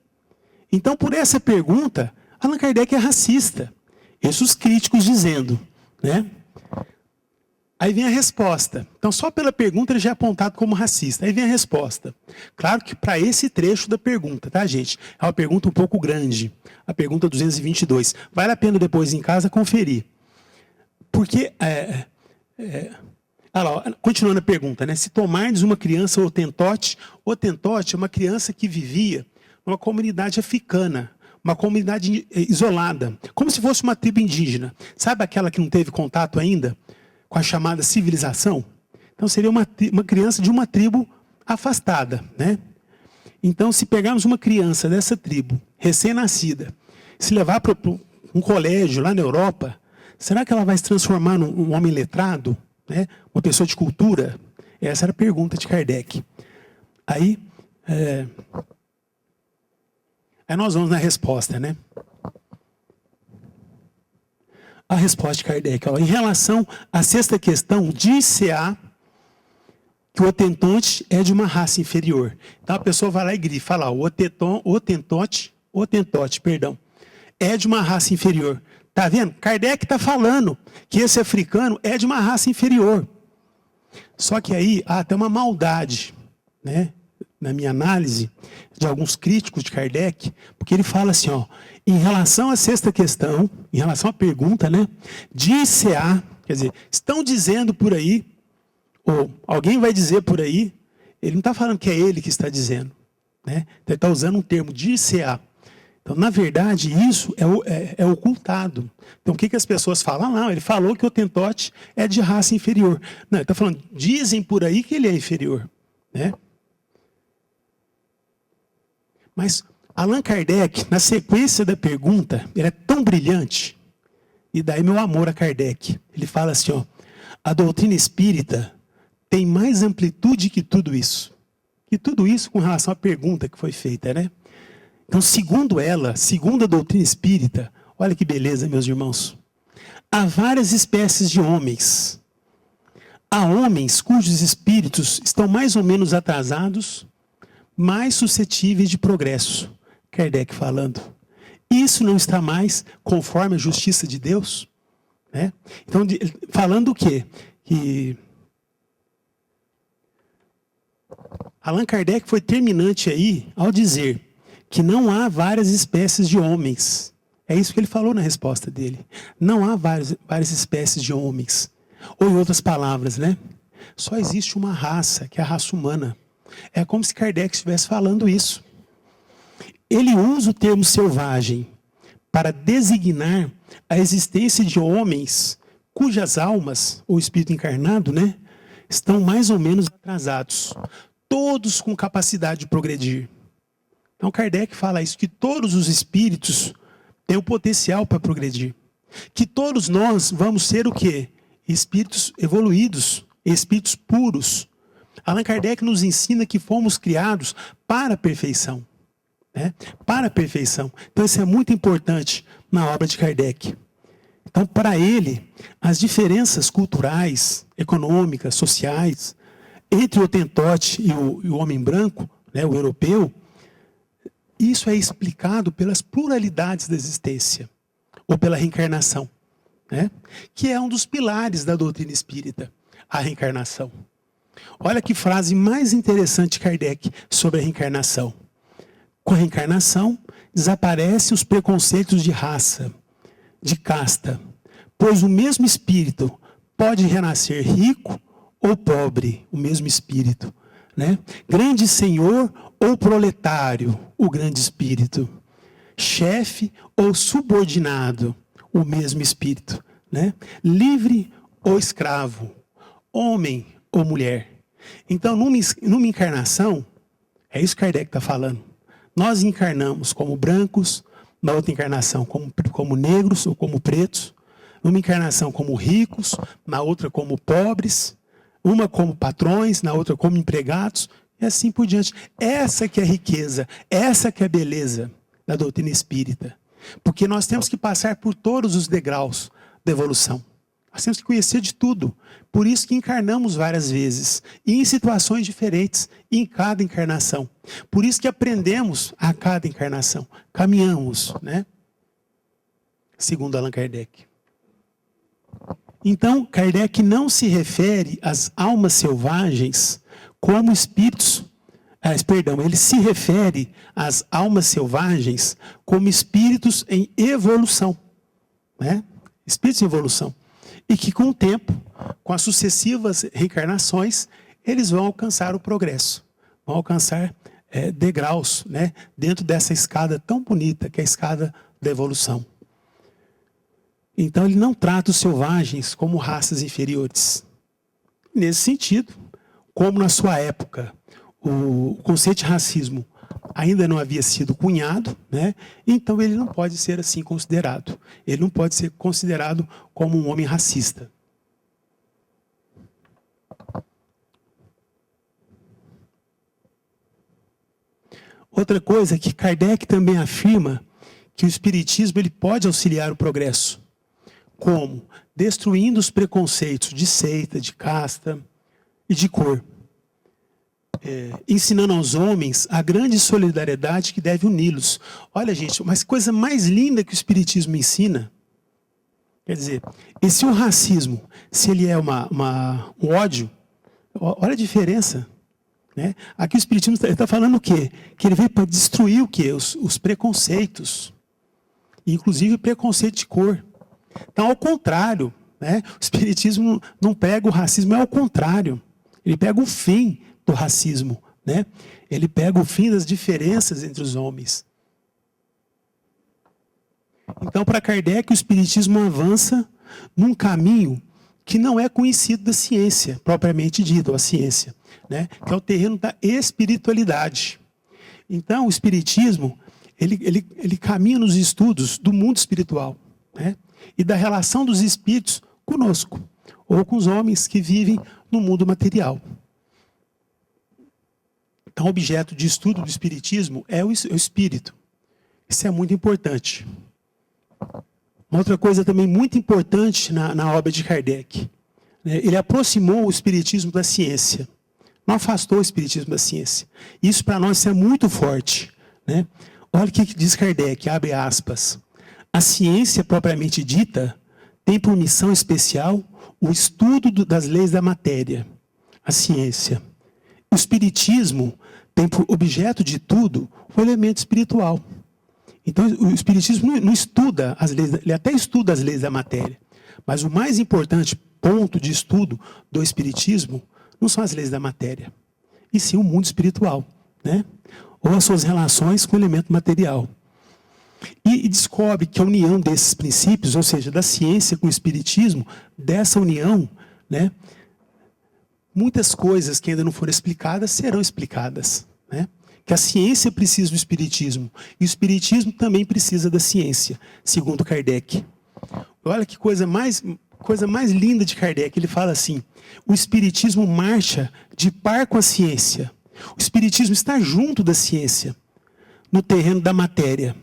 Então, por essa pergunta, Allan Kardec é racista. Esses os críticos dizendo, né? Aí vem a resposta. Então, só pela pergunta ele já é apontado como racista. Aí vem a resposta. Claro que para esse trecho da pergunta, tá, gente? É uma pergunta um pouco grande. A pergunta 222. Vale a pena depois em casa conferir. Porque, continuando a pergunta, né? Se tomardes uma criança Hotentote é uma criança que vivia numa comunidade africana, uma comunidade isolada, como se fosse uma tribo indígena. Sabe aquela que não teve contato ainda com a chamada civilização? Então seria uma criança de uma tribo afastada, né? Então, se pegarmos uma criança dessa tribo, recém-nascida, se levar para um colégio lá na Europa, será que ela vai se transformar num homem letrado, né? Uma pessoa de cultura? Essa era a pergunta de Kardec. Aí nós vamos na resposta, né? A resposta de Kardec. Ó, em relação à sexta questão, disse-a que o Otentote é de uma raça inferior. Então a pessoa vai lá e grifa, fala, o Otentote, é de uma raça inferior. Tá vendo? Kardec está falando que esse africano é de uma raça inferior. Só que aí há até uma maldade, né? Na minha análise, de alguns críticos de Kardec, porque ele fala assim, ó, em relação à sexta questão, em relação à pergunta, né? Disse-a, quer dizer, estão dizendo por aí, ou alguém vai dizer por aí, ele não está falando que é ele que está dizendo, né? Então ele está usando um termo, disse-a. Então, na verdade, isso é ocultado. Então, o que as pessoas falam? Não, ele falou que o Otentote é de raça inferior. Não, ele está falando, dizem por aí que ele é inferior, né? Mas Allan Kardec, na sequência da pergunta, ele é tão brilhante, e daí meu amor a Kardec. Ele fala assim, ó, a doutrina espírita tem mais amplitude que tudo isso. E tudo isso com relação à pergunta que foi feita, né? Então, segundo ela, segundo a doutrina espírita, olha que beleza, meus irmãos. Há várias espécies de homens. Há homens cujos espíritos estão mais ou menos atrasados, mais suscetíveis de progresso. Kardec falando. Isso não está mais conforme a justiça de Deus? Né? Então, falando o quê? Que Allan Kardec foi terminante aí ao dizer que não há várias espécies de homens. É isso que ele falou na resposta dele. Não há várias espécies de homens. Ou em outras palavras, né? Só existe uma raça, que é a raça humana. É como se Kardec estivesse falando isso. Ele usa o termo selvagem para designar a existência de homens cujas almas, ou espírito encarnado, né, estão mais ou menos atrasados. Todos com capacidade de progredir. Então Kardec fala isso, que todos os espíritos têm o potencial para progredir. Que todos nós vamos ser o quê? Espíritos evoluídos, espíritos puros. Allan Kardec nos ensina que fomos criados para a perfeição. Né? Para a perfeição. Então isso é muito importante na obra de Kardec. Então, para ele, as diferenças culturais, econômicas, sociais, entre o Otentote e o homem branco, né, o europeu, isso é explicado pelas pluralidades da existência, ou pela reencarnação, né? Que é um dos pilares da doutrina espírita, a reencarnação. Olha que frase mais interessante de Kardec sobre a reencarnação. Com a reencarnação, desaparecem os preconceitos de raça, de casta, pois o mesmo espírito pode renascer rico ou pobre, o mesmo espírito, né? Grande senhor ou proletário, o grande espírito. Chefe ou subordinado, o mesmo espírito, né? Livre ou escravo, homem ou mulher. Então, numa encarnação, é isso que Kardec está falando. Nós encarnamos como brancos, na outra encarnação como negros ou como pretos, numa encarnação como ricos, na outra como pobres, uma como patrões, na outra como empregados, e assim por diante. Essa que é a riqueza, essa que é a beleza da doutrina espírita. Porque nós temos que passar por todos os degraus da evolução. Nós temos que conhecer de tudo. Por isso que encarnamos várias vezes, e em situações diferentes, em cada encarnação. Por isso que aprendemos a cada encarnação. Caminhamos, né? Segundo Allan Kardec. Então, Kardec não se refere às almas selvagens como espíritos. Ele se refere às almas selvagens como espíritos em evolução. Né? Espíritos em evolução. E que com o tempo, com as sucessivas reencarnações, eles vão alcançar o progresso. Vão alcançar degraus, né, dentro dessa escada tão bonita que é a escada da evolução. Então ele não trata os selvagens como raças inferiores. Nesse sentido, como na sua época o conceito de racismo ainda não havia sido cunhado, né, então ele não pode ser assim considerado. Ele não pode ser considerado como um homem racista. Outra coisa é que Kardec também afirma que o espiritismo ele pode auxiliar o progresso. Como? Destruindo os preconceitos de seita, de casta e de cor. Ensinando aos homens a grande solidariedade que deve uni-los. Olha, gente, mas coisa mais linda que o espiritismo ensina. Quer dizer, e se o racismo, se ele é um ódio, olha a diferença. Né? Aqui o espiritismo está falando o quê? Que ele veio para destruir o quê? Os preconceitos. Inclusive o preconceito de cor. Então, ao contrário, né? O espiritismo não pega o racismo, é ao contrário. Ele pega o fim do racismo. Né? Ele pega o fim das diferenças entre os homens. Então, para Kardec, o espiritismo avança num caminho que não é conhecido da ciência, propriamente dita, a ciência, né? Que é o terreno da espiritualidade. Então, o espiritismo, ele caminha nos estudos do mundo espiritual, né? E da relação dos espíritos conosco, ou com os homens que vivem no mundo material. Então, o objeto de estudo do espiritismo é o espírito. Isso é muito importante. Uma outra coisa também muito importante na obra de Kardec, né? Ele aproximou o espiritismo da ciência. Não afastou o espiritismo da ciência. Isso para nós é muito forte. Né? Olha o que diz Kardec, abre aspas. A ciência propriamente dita tem por missão especial o estudo das leis da matéria. A ciência. O espiritismo tem por objeto de tudo o elemento espiritual. Então, o espiritismo não estuda as leis, ele até estuda as leis da matéria. Mas o mais importante ponto de estudo do espiritismo não são as leis da matéria, e sim o mundo espiritual, né? Ou as suas relações com o elemento material. E descobre que a união desses princípios, ou seja, da ciência com o espiritismo, dessa união, né, muitas coisas que ainda não foram explicadas serão explicadas. Né? Que a ciência precisa do espiritismo, e o espiritismo também precisa da ciência, segundo Kardec. Olha que coisa mais linda de Kardec. Ele fala assim, o espiritismo marcha de par com a ciência. O espiritismo está junto da ciência, no terreno da matéria.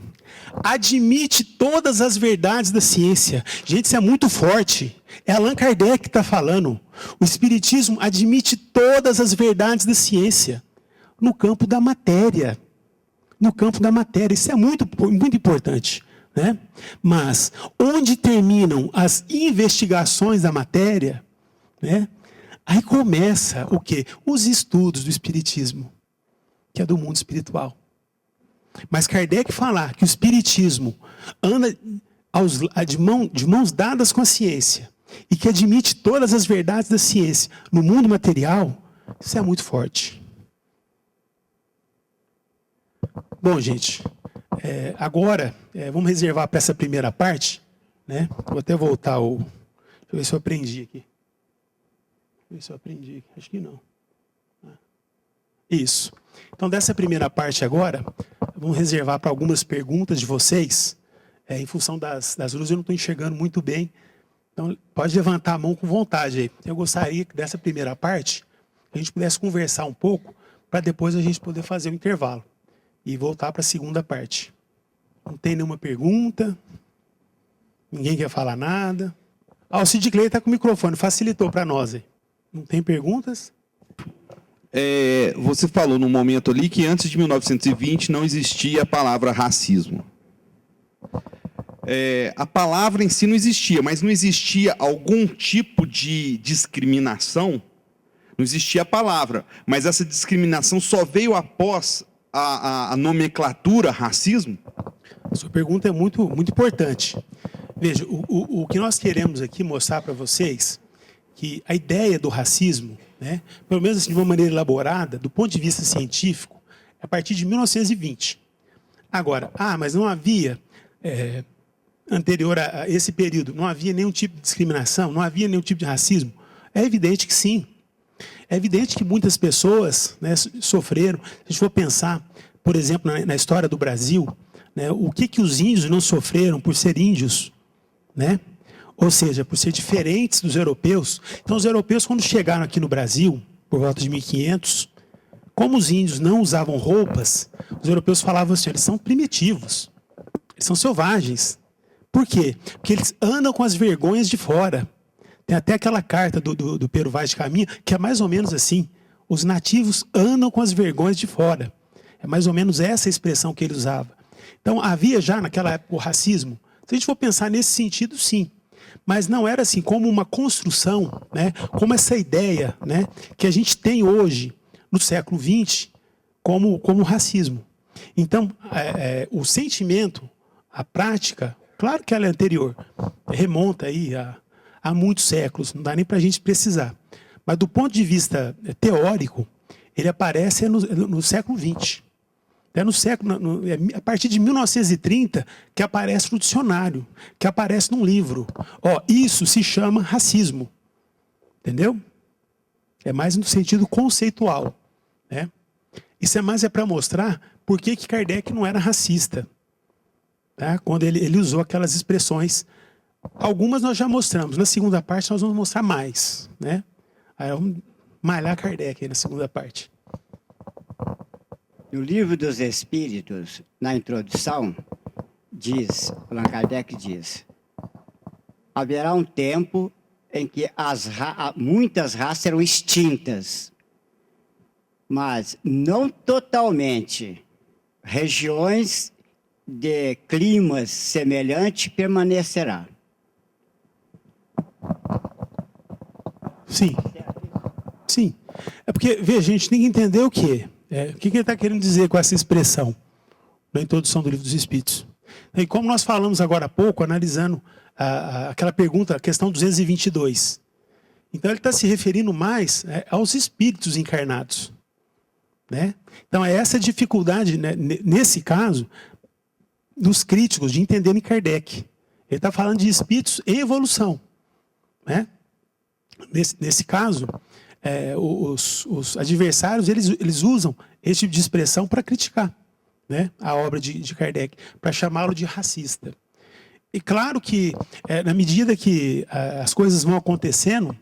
Admite todas as verdades da ciência. Gente, isso é muito forte. É Allan Kardec que está falando. O espiritismo admite todas as verdades da ciência, no campo da matéria. No campo da matéria. Isso é muito, muito importante. Né? Mas, onde terminam as investigações da matéria, né? Aí começa o quê? Os estudos do espiritismo, que é do mundo espiritual. Mas Kardec falar que o espiritismo anda de mãos dadas com a ciência e que admite todas as verdades da ciência no mundo material, isso é muito forte. Bom, gente, agora vamos reservar para essa primeira parte, né? Vou até voltar deixa eu ver se eu aprendi aqui. Acho que não. Isso. Então, dessa primeira parte agora, vamos reservar para algumas perguntas de vocês. Em função das luzes, eu não estou enxergando muito bem. Então, pode levantar a mão com vontade aí. Eu gostaria que dessa primeira parte, a gente pudesse conversar um pouco, para depois a gente poder fazer o intervalo. E voltar para a segunda parte. Não tem nenhuma pergunta? Ninguém quer falar nada? O Cid Clay está com o microfone, facilitou para nós aí. Não tem perguntas? Você falou num momento ali que antes de 1920 não existia a palavra racismo. A palavra em si não existia, mas não existia algum tipo de discriminação? Não existia a palavra, mas essa discriminação só veio após a nomenclatura racismo? A sua pergunta é muito, muito importante. Veja, o que nós queremos aqui mostrar para vocês que a ideia do racismo, né, pelo menos assim, de uma maneira elaborada, do ponto de vista científico, a partir de 1920. Agora, mas não havia, anterior a esse período, não havia nenhum tipo de discriminação, não havia nenhum tipo de racismo? É evidente que sim. É evidente que muitas pessoas, né, sofreram. Se a gente for pensar, por exemplo, na história do Brasil, né, o que os índios não sofreram por ser índios, né? Ou seja, por ser diferentes dos europeus. Então, os europeus, quando chegaram aqui no Brasil, por volta de 1500, como os índios não usavam roupas, os europeus falavam assim, eles são primitivos, eles são selvagens. Por quê? Porque eles andam com as vergonhas de fora. Tem até aquela carta do Pero Vaz de Caminha, que é mais ou menos assim, os nativos andam com as vergonhas de fora. É mais ou menos essa expressão que ele usava. Então, havia já naquela época o racismo. Se a gente for pensar nesse sentido, sim. Mas não era assim como uma construção, né, como essa ideia, né, que a gente tem hoje, no século XX, como racismo. Então, o sentimento, a prática, claro que ela é anterior, remonta aí há muitos séculos, não dá nem para a gente precisar. Mas do ponto de vista teórico, ele aparece no século XX. A partir de 1930, que aparece no dicionário, que aparece num livro. Isso se chama racismo. Entendeu? É mais no sentido conceitual. Né? Isso é mais para mostrar por que Kardec não era racista. Tá? Quando ele usou aquelas expressões. Algumas nós já mostramos. Na segunda parte, nós vamos mostrar mais. Né? Aí vamos malhar Kardec aí na segunda parte. No Livro dos Espíritos, na introdução, Allan Kardec diz: haverá um tempo em que muitas raças serão extintas, mas não totalmente. Regiões de climas semelhantes permanecerá. Sim. Sim. É porque, veja, a gente tem que entender o quê? O que ele está querendo dizer com essa expressão na introdução do Livro dos Espíritos? E como nós falamos agora há pouco, analisando aquela pergunta, a questão 222. Então, ele está se referindo mais aos espíritos encarnados. Né? Então, é essa dificuldade, né, nesse caso, dos críticos, de entenderem Kardec. Ele está falando de espíritos em evolução. Né? Nesse caso, os adversários eles usam esse tipo de expressão para criticar, né, a obra de Kardec, para chamá-lo de racista. E claro que, na medida que as coisas vão acontecendo,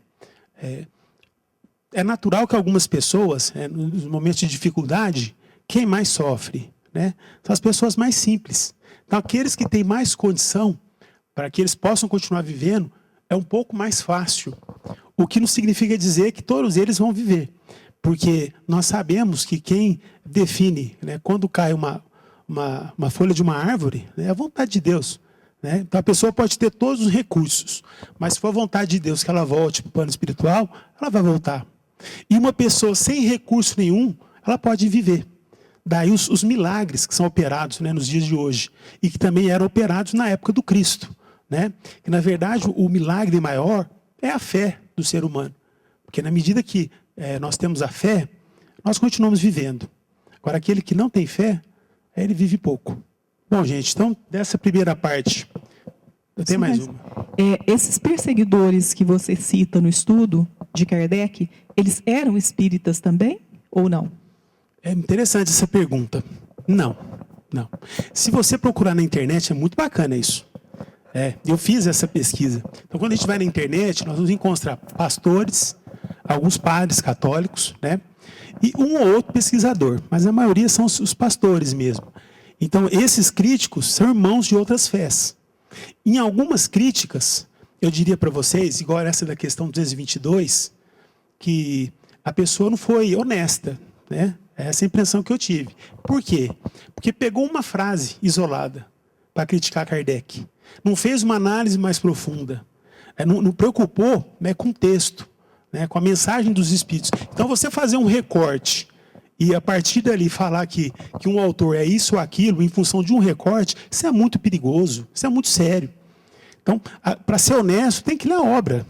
é natural que algumas pessoas, nos momentos de dificuldade, quem mais sofre? Né? São as pessoas mais simples. Então, aqueles que têm mais condição, para que eles possam continuar vivendo, é um pouco mais fácil. O que não significa dizer que todos eles vão viver. Porque nós sabemos que quem define, né, quando cai uma folha de uma árvore, é a vontade de Deus. Né? Então a pessoa pode ter todos os recursos, mas se for a vontade de Deus que ela volte para o plano espiritual, ela vai voltar. E uma pessoa sem recurso nenhum, ela pode viver. Daí os milagres que são operados, né, nos dias de hoje, e que também eram operados na época do Cristo. Né? Que, na verdade, o milagre maior é a fé do ser humano. Porque na medida que nós temos a fé, nós continuamos vivendo. Agora, aquele que não tem fé, ele vive pouco. Bom, gente, então, dessa primeira parte, eu tenho mais uma. Esses perseguidores que você cita no estudo de Kardec, eles eram espíritas também ou não? É interessante essa pergunta. Não. Se você procurar na internet, é muito bacana isso. Eu fiz essa pesquisa. Então, quando a gente vai na internet, nós vamos encontrar pastores, alguns padres católicos, né? E um ou outro pesquisador, mas a maioria são os pastores mesmo. Então, esses críticos são irmãos de outras fés. Em algumas críticas, eu diria para vocês, igual essa da questão 222, que a pessoa não foi honesta, né? Essa é a impressão que eu tive. Por quê? Porque pegou uma frase isolada para criticar Kardec. Não fez uma análise mais profunda. Não preocupou, né, com o texto, né, com a mensagem dos Espíritos. Então, você fazer um recorte e, a partir dali, falar que um autor é isso ou aquilo, em função de um recorte, isso é muito perigoso, isso é muito sério. Então, para ser honesto, tem que ler a obra.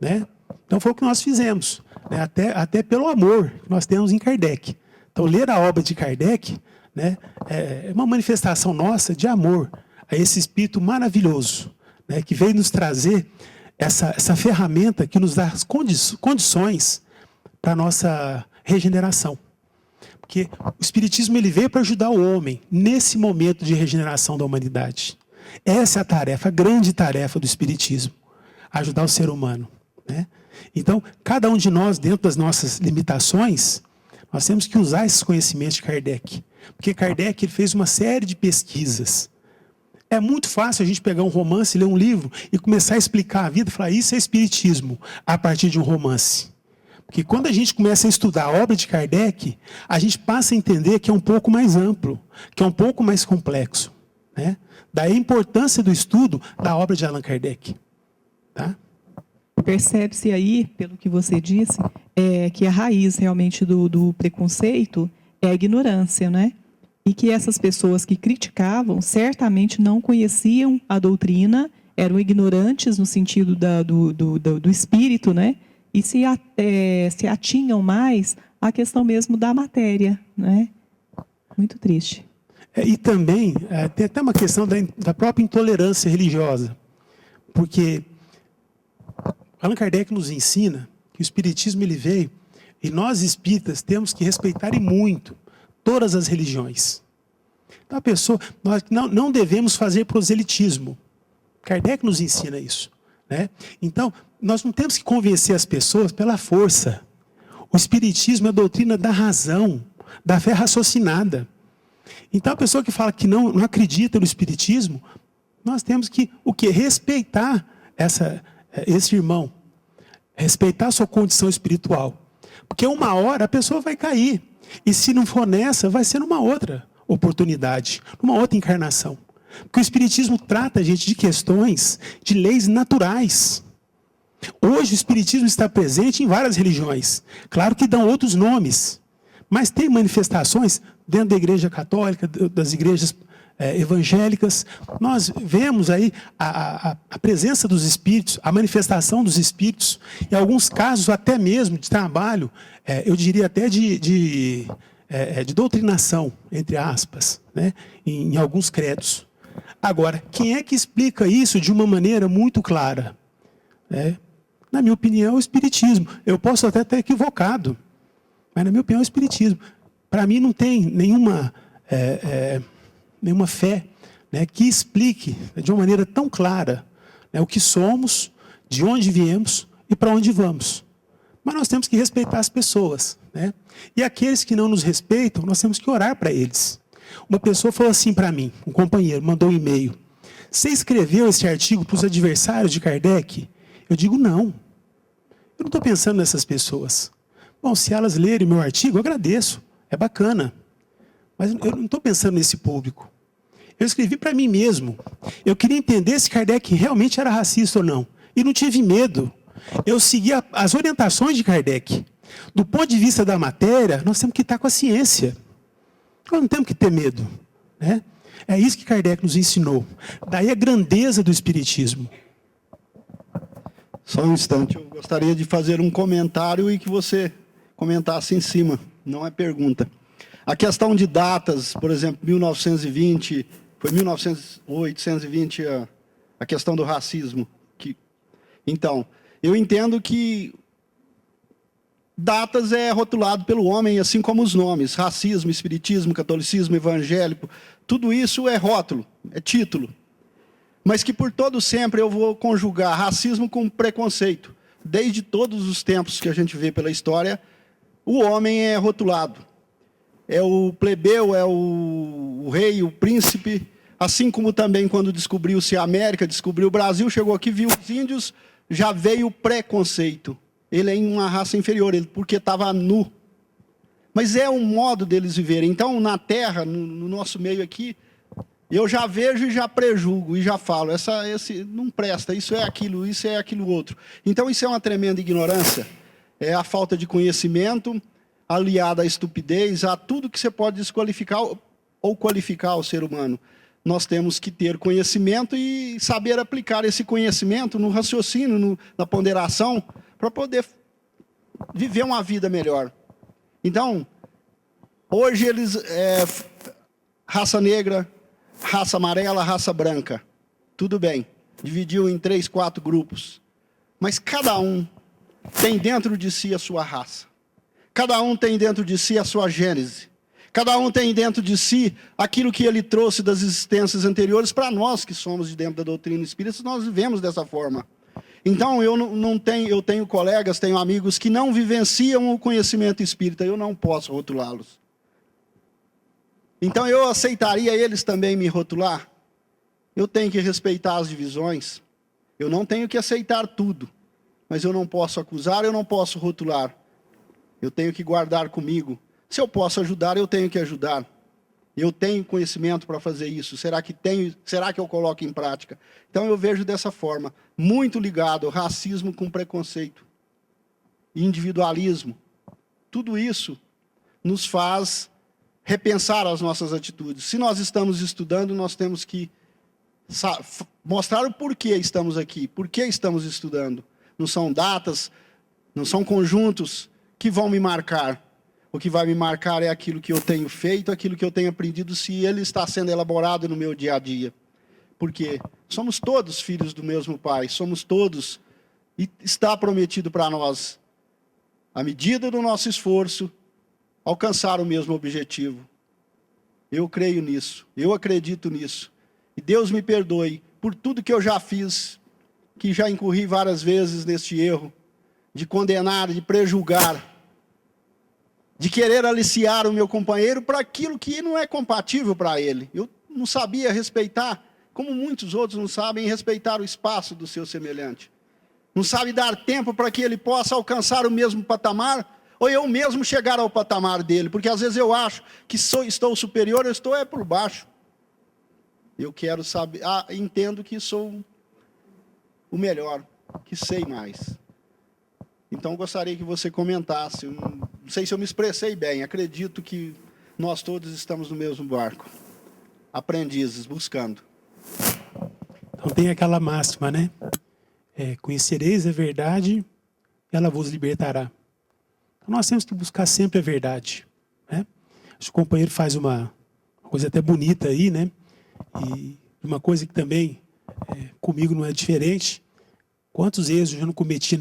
Né? Então, foi o que nós fizemos. Né? Até pelo amor que nós temos em Kardec. Então, ler a obra de Kardec, né, é uma manifestação nossa de amor a esse espírito maravilhoso, né, que veio nos trazer essa ferramenta que nos dá as condições para a nossa regeneração. Porque o Espiritismo ele veio para ajudar o homem nesse momento de regeneração da humanidade. Essa é a tarefa, a grande tarefa do Espiritismo, ajudar o ser humano, né? Então, cada um de nós, dentro das nossas limitações, nós temos que usar esses conhecimentos de Kardec. Porque Kardec ele fez uma série de pesquisas. É muito fácil a gente pegar um romance, ler um livro e começar a explicar a vida e falar isso é Espiritismo, a partir de um romance. Porque quando a gente começa a estudar a obra de Kardec, a gente passa a entender que é um pouco mais amplo, que é um pouco mais complexo, né? Daí a importância do estudo da obra de Allan Kardec. Tá? Percebe-se aí, pelo que você disse, que a raiz realmente do preconceito é a ignorância, né? E que essas pessoas que criticavam certamente não conheciam a doutrina, eram ignorantes no sentido do espírito, né? E se atinham mais à questão mesmo da matéria, né? Muito triste. E também tem até uma questão da própria intolerância religiosa. Porque Allan Kardec nos ensina que o Espiritismo ele veio e nós espíritas temos que respeitar e muito todas as religiões. Então, nós não devemos fazer proselitismo. Kardec nos ensina isso, né? Então, nós não temos que convencer as pessoas pela força. O Espiritismo é a doutrina da razão, da fé raciocinada. Então, a pessoa que fala que não acredita no Espiritismo, nós temos que respeitar esse irmão, respeitar a sua condição espiritual. Porque uma hora a pessoa vai cair. E se não for nessa, vai ser numa outra oportunidade, numa outra encarnação. Porque o Espiritismo trata a gente de questões, de leis naturais. Hoje o Espiritismo está presente em várias religiões. Claro que dão outros nomes. Mas tem manifestações dentro da Igreja Católica, das igrejas evangélicas. Nós vemos aí a presença dos espíritos, a manifestação dos espíritos, em alguns casos até mesmo de trabalho, eu diria até de doutrinação, entre aspas, né, em alguns credos. Agora, quem é que explica isso de uma maneira muito clara? Na minha opinião, é o Espiritismo. Eu posso até estar equivocado, mas na minha opinião é o Espiritismo. Para mim não tem nenhuma fé, né, que explique de uma maneira tão clara, né, o que somos, de onde viemos e para onde vamos. Mas nós temos que respeitar as pessoas, né? E aqueles que não nos respeitam, nós temos que orar para eles. Uma pessoa falou assim para mim, um companheiro, mandou um e-mail. Você escreveu esse artigo para os adversários de Kardec? Eu digo, não. Eu não estou pensando nessas pessoas. Bom, se elas lerem meu artigo, eu agradeço. É bacana. Mas eu não estou pensando nesse público. Eu escrevi para mim mesmo. Eu queria entender se Kardec realmente era racista ou não. E não tive medo. Eu segui as orientações de Kardec. Do ponto de vista da matéria, nós temos que estar com a ciência. Nós não temos que ter medo, né? É isso que Kardec nos ensinou. Daí a grandeza do Espiritismo. Só um instante, eu gostaria de fazer um comentário e que você comentasse em cima, não é pergunta. A questão de datas, por exemplo, 1920, foi 1820 a questão do racismo. Então, eu entendo que datas é rotulado pelo homem, assim como os nomes. Racismo, espiritismo, catolicismo, evangélico, tudo isso é rótulo, é título. Mas que por todo sempre eu vou conjugar racismo com preconceito. Desde todos os tempos que a gente vê pela história, o homem é rotulado. É o plebeu, é o rei, o príncipe. Assim como também quando descobriu-se a América, descobriu o Brasil, chegou aqui, viu os índios, já veio o preconceito. Ele é em uma raça inferior, porque estava nu. Mas é um modo deles viverem. Então, na Terra, no nosso meio aqui, eu já vejo e já prejulgo, e já falo, esse não presta, isso é aquilo outro. Então, isso é uma tremenda ignorância. É a falta de conhecimento, aliada à estupidez, a tudo que você pode desqualificar ou qualificar o ser humano. Nós temos que ter conhecimento e saber aplicar esse conhecimento no raciocínio, na ponderação, para poder viver uma vida melhor. Então, Hoje eles... raça negra, raça amarela, raça branca. Tudo bem. Dividiu em 3, 4 grupos. Mas cada um tem dentro de si a sua raça. Cada um tem dentro de si a sua gênese. Cada um tem dentro de si aquilo que ele trouxe das existências anteriores para nós que somos de dentro da doutrina espírita, nós vivemos dessa forma. Então eu tenho colegas, tenho amigos que não vivenciam o conhecimento espírita, eu não posso rotulá-los. Então eu aceitaria eles também me rotular? Eu tenho que respeitar as divisões. Eu não tenho que aceitar tudo. Mas eu não posso acusar, eu não posso rotular. Eu tenho que guardar comigo. Se eu posso ajudar, eu tenho que ajudar. Eu tenho conhecimento para fazer isso. Será que eu coloco em prática? Então eu vejo dessa forma, muito ligado ao racismo com preconceito, individualismo. Tudo isso nos faz repensar as nossas atitudes. Se nós estamos estudando, nós temos que mostrar o porquê estamos aqui, por que estamos estudando. Não são datas, não são conjuntos que vão me marcar. O que vai me marcar é aquilo que eu tenho feito, aquilo que eu tenho aprendido, se ele está sendo elaborado no meu dia a dia. Porque somos todos filhos do mesmo Pai, somos todos, e está prometido para nós, à medida do nosso esforço, alcançar o mesmo objetivo. Eu creio nisso, eu acredito nisso. E Deus me perdoe por tudo que eu já fiz, que já incorri várias vezes neste erro, de condenar, de prejulgar, de querer aliciar o meu companheiro para aquilo que não é compatível para ele. Eu não sabia respeitar, como muitos outros não sabem respeitar o espaço do seu semelhante. Não sabe dar tempo para que ele possa alcançar o mesmo patamar, ou eu mesmo chegar ao patamar dele, porque às vezes eu acho que estou superior, eu estou por baixo. Eu quero saber, entendo que sou o melhor, que sei mais. Então gostaria que você comentasse, não sei se eu me expressei bem, acredito que nós todos estamos no mesmo barco, aprendizes, buscando. Então tem aquela máxima, né? Conhecereis a verdade, ela vos libertará. Então nós temos que buscar sempre a verdade, né? Acho que o companheiro faz uma coisa até bonita aí, né? E uma coisa que também comigo não é diferente. Quantos erros eu já não cometi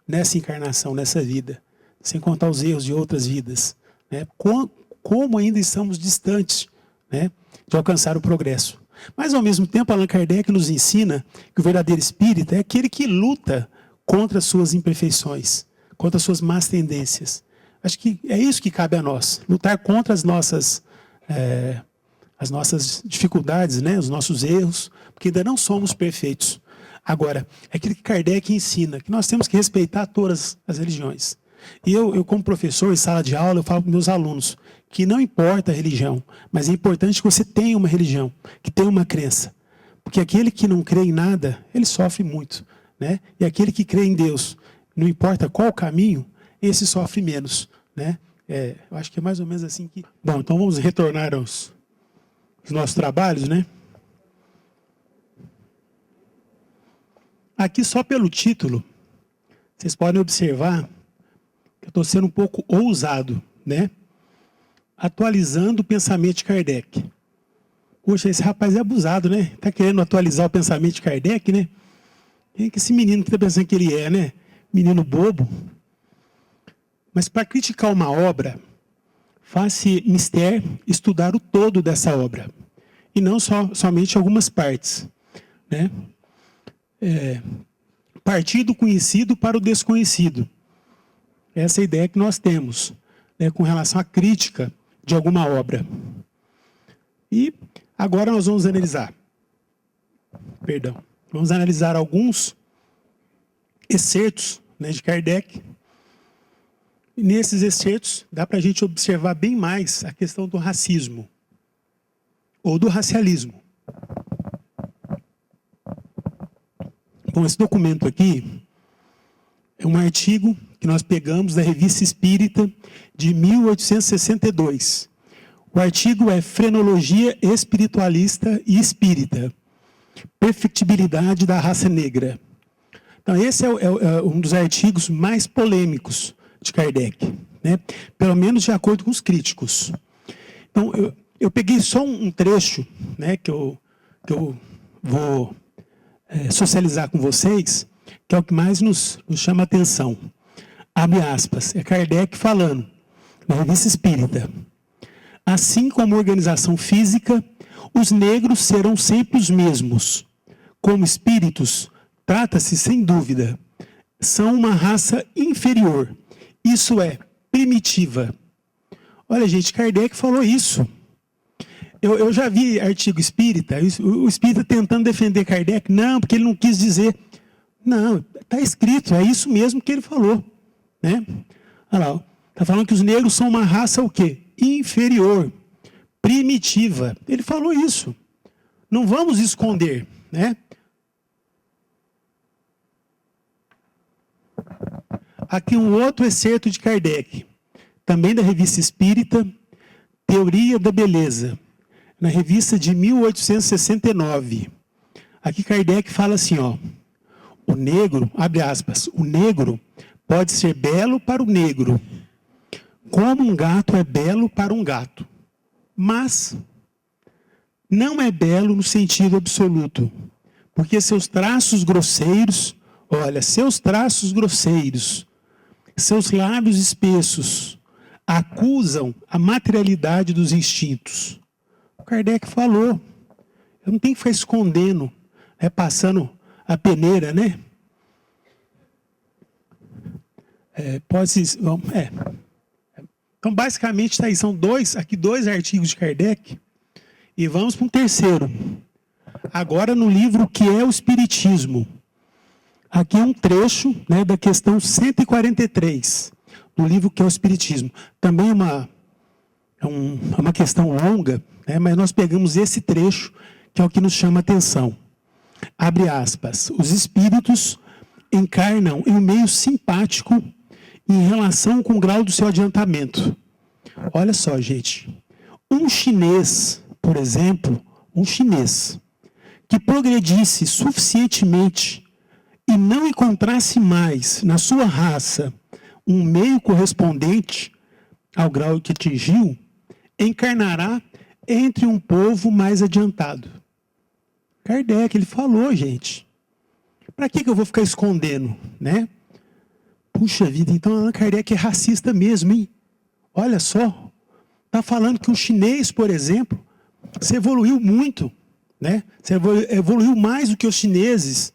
nessa encarnação, nessa vida, sem contar os erros de outras vidas, né? Como ainda estamos distantes, né, de alcançar o progresso. Mas, ao mesmo tempo, Allan Kardec nos ensina que o verdadeiro espírita é aquele que luta contra as suas imperfeições, contra as suas más tendências. Acho que é isso que cabe a nós, lutar contra as nossas dificuldades, né, os nossos erros, porque ainda não somos perfeitos. Agora, é aquilo que Kardec ensina, que nós temos que respeitar todas as religiões. E eu como professor em sala de aula, eu falo para os meus alunos que não importa a religião, mas é importante que você tenha uma religião, que tenha uma crença. Porque aquele que não crê em nada, ele sofre muito, né? E aquele que crê em Deus, não importa qual caminho, esse sofre menos, né? Eu acho que é mais ou menos assim que... Bom, então vamos retornar aos nossos trabalhos, né? Aqui, só pelo título, vocês podem observar que eu estou sendo um pouco ousado, né? Atualizando o pensamento de Kardec. Poxa, esse rapaz é abusado, né? Está querendo atualizar o pensamento de Kardec, né? Quem é que esse menino que está pensando que ele é, né? Menino bobo. Mas para criticar uma obra, faz-se mister estudar o todo dessa obra. E não somente algumas partes, né? Partir do conhecido para o desconhecido. Essa é a ideia que nós temos, né, com relação à crítica de alguma obra. E agora nós vamos analisar. Vamos analisar alguns excertos, né, de Kardec. E nesses excertos dá para a gente observar bem mais a questão do racismo, ou do racialismo. Bom, esse documento aqui é um artigo que nós pegamos da Revista Espírita de 1862. O artigo é Frenologia Espiritualista e Espírita, Perfectibilidade da Raça Negra. Então, esse é um dos artigos mais polêmicos de Kardec, né? Pelo menos de acordo com os críticos. Então, eu peguei só um trecho, né, que eu vou socializar com vocês, que é o que mais nos chama a atenção. Abre aspas, é Kardec falando, na Revista Espírita. Assim como a organização física, os negros serão sempre os mesmos. Como espíritos, trata-se, sem dúvida, são uma raça inferior. Isso é, primitiva. Olha, gente, Kardec falou isso. Eu já vi artigo espírita, o espírita tentando defender Kardec. Não, porque ele não quis dizer. Não, está escrito, é isso mesmo que ele falou. Né? Olha lá, está falando que os negros são uma raça o quê? Inferior, primitiva. Ele falou isso. Não vamos esconder, né? Aqui um outro excerto de Kardec, também da Revista Espírita, Teoria da Beleza, na revista de 1869. Aqui Kardec fala assim, ó, o negro, abre aspas, o negro pode ser belo para o negro, como um gato é belo para um gato, mas não é belo no sentido absoluto, porque seus traços grosseiros, olha, seus traços grosseiros, seus lábios espessos, acusam a materialidade dos instintos. O Kardec falou, eu não tenho que ficar escondendo, passando a peneira, né? Então, basicamente, tá aí, são dois artigos de Kardec, e vamos para um terceiro. Agora, no livro Que é o Espiritismo. Aqui é um trecho, né, da questão 143, do livro Que é o Espiritismo. Também é uma questão longa, né, mas nós pegamos esse trecho, que é o que nos chama a atenção. Abre aspas. Os espíritos encarnam em um meio simpático em relação com o grau do seu adiantamento. Olha só, gente. Um chinês, por exemplo, que progredisse suficientemente e não encontrasse mais na sua raça um meio correspondente ao grau que atingiu, encarnará entre um povo mais adiantado. Kardec, ele falou, gente. Para que eu vou ficar escondendo, né? Puxa vida, então Allan Kardec é racista mesmo, hein? Olha só. Está falando que um chinês, por exemplo, se evoluiu muito, né? Se evoluiu mais do que os chineses.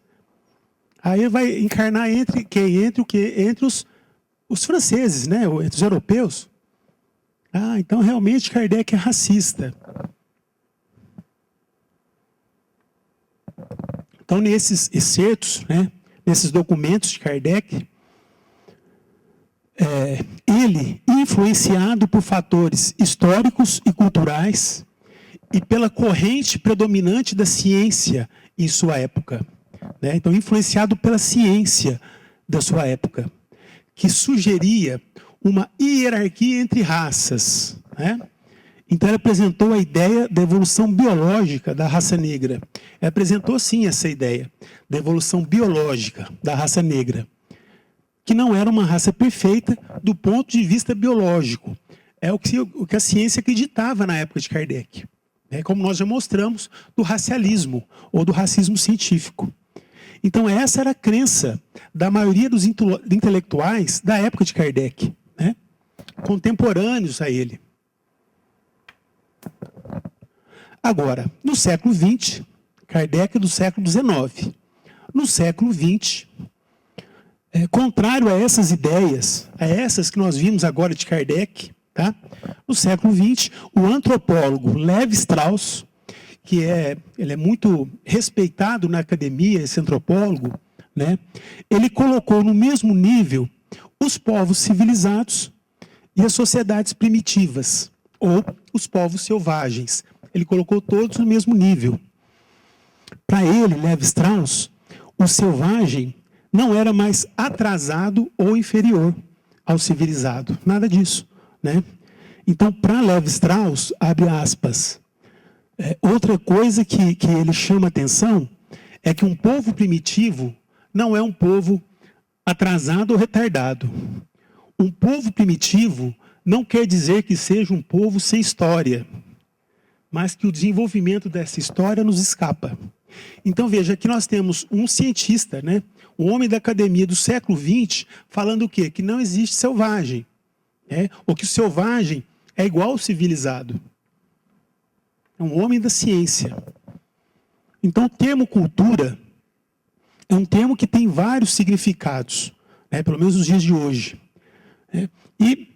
Aí vai encarnar entre quem? Entre os franceses, né? Entre os europeus. Ah, então realmente Kardec é racista. Então, nesses excertos, né, nesses documentos de Kardec, ele, influenciado por fatores históricos e culturais e pela corrente predominante da ciência em sua época, né? Então, influenciado pela ciência da sua época, que sugeria uma hierarquia entre raças, né? Então, ele apresentou a ideia da evolução biológica da raça negra. Ele apresentou, sim, essa ideia da evolução biológica da raça negra, que não era uma raça perfeita do ponto de vista biológico. É o que a ciência acreditava na época de Kardec. Como nós já mostramos, do racialismo, ou do racismo científico. Então, essa era a crença da maioria dos intelectuais da época de Kardec, né? Contemporâneos a ele. Agora, no século XX, Kardec é do século XIX. No século XX, contrário a essas ideias, a essas que nós vimos agora de Kardec, tá? No século XX, o antropólogo Levi Strauss, ele é muito respeitado na academia, esse antropólogo, né? Ele colocou no mesmo nível os povos civilizados e as sociedades primitivas, ou os povos selvagens. Ele colocou todos no mesmo nível. Para ele, Levi Strauss, o selvagem não era mais atrasado ou inferior ao civilizado. Nada disso, né? Então, para Levi Strauss, abre aspas, outra coisa que ele chama atenção é que um povo primitivo não é um povo atrasado ou retardado. Um povo primitivo não quer dizer que seja um povo sem história, mas que o desenvolvimento dessa história nos escapa. Então veja, aqui nós temos um cientista, né? Um homem da academia do século XX, falando o quê? Que não existe selvagem, né? Ou que o selvagem é igual ao civilizado. É um homem da ciência. Então o termo cultura é um termo que tem vários significados, né? Pelo menos nos dias de hoje. E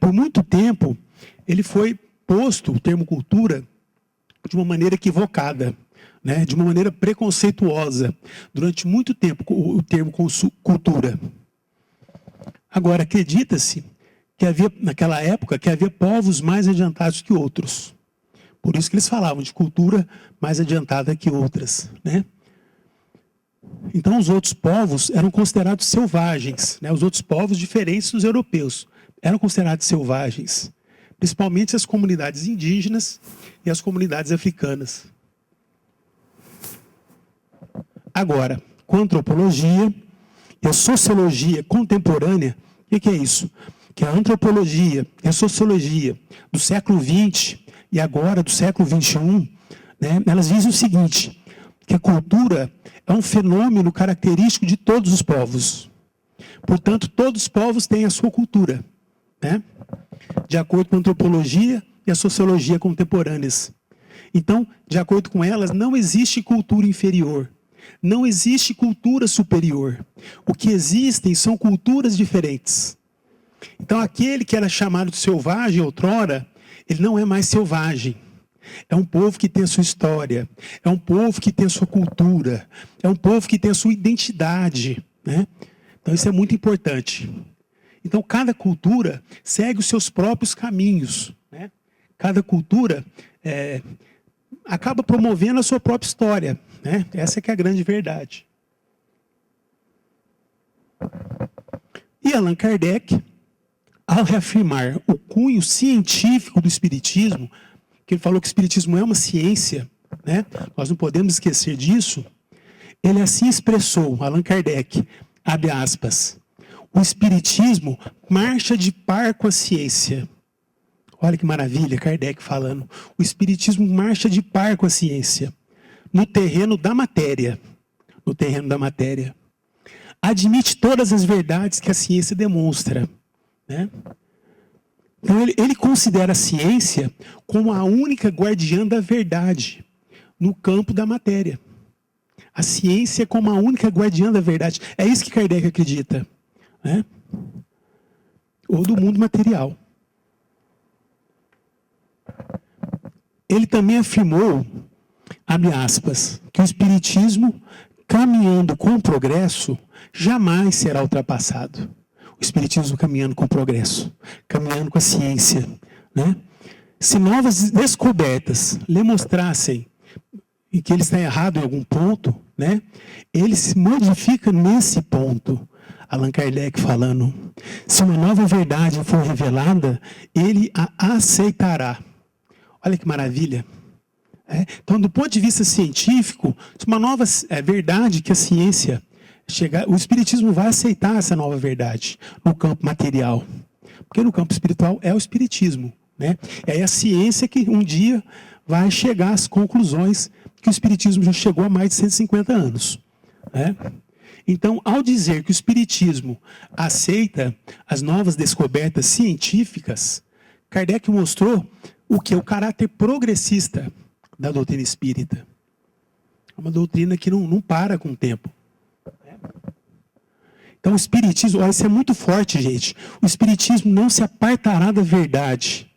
por muito tempo ele foi posto, o termo cultura, de uma maneira equivocada, né? De uma maneira preconceituosa. Durante muito tempo o termo cultura. Agora, acredita-se que havia, naquela época, que havia povos mais adiantados que outros. Por isso que eles falavam de cultura mais adiantada que outras, né? Então, os outros povos eram considerados selvagens, né? Os outros povos diferentes dos europeus eram considerados selvagens, principalmente as comunidades indígenas e as comunidades africanas. Agora, com a antropologia e a sociologia contemporânea, o que é isso? Que a antropologia e a sociologia do século XX e agora do século XXI, né, elas dizem o seguinte, que a cultura é um fenômeno característico de todos os povos. Portanto, todos os povos têm a sua cultura, né? De acordo com a antropologia e a sociologia contemporâneas. Então, de acordo com elas, não existe cultura inferior. Não existe cultura superior. O que existem são culturas diferentes. Então, aquele que era chamado de selvagem outrora, ele não é mais selvagem. É um povo que tem a sua história. É um povo que tem a sua cultura. É um povo que tem a sua identidade, né? Então, isso é muito importante. Então, cada cultura segue os seus próprios caminhos, né? Cada cultura acaba promovendo a sua própria história, né? Essa que é a grande verdade. E Allan Kardec, ao reafirmar o cunho científico do Espiritismo, que ele falou que o Espiritismo é uma ciência, né? Nós não podemos esquecer disso, ele assim expressou, Allan Kardec, abre aspas, o Espiritismo marcha de par com a ciência. Olha que maravilha, Kardec falando. O Espiritismo marcha de par com a ciência. No terreno da matéria. No terreno da matéria. Admite todas as verdades que a ciência demonstra, né? Então ele considera a ciência como a única guardiã da verdade no campo da matéria. A ciência como a única guardiã da verdade. É isso que Kardec acredita, né? Ou do mundo material. Ele também afirmou, abre aspas, que o Espiritismo, caminhando com o progresso, jamais será ultrapassado. O Espiritismo caminhando com o progresso, caminhando com a ciência, né? Se novas descobertas lhe mostrassem e que ele está errado em algum ponto, né? Ele se modifica nesse ponto. Allan Kardec falando, se uma nova verdade for revelada, ele a aceitará. Olha que maravilha. Então, do ponto de vista científico, se uma nova verdade que a ciência chegar, o Espiritismo vai aceitar essa nova verdade no campo material. Porque no campo espiritual é o Espiritismo, né? E aí a ciência que um dia vai chegar às conclusões que o Espiritismo já chegou há mais de 150 anos, né? Então, ao dizer que o Espiritismo aceita as novas descobertas científicas, Kardec mostrou o que é o caráter progressista da doutrina espírita. É uma doutrina que não para com o tempo. Então, o Espiritismo, olha, isso é muito forte, gente. O Espiritismo não se apartará da verdade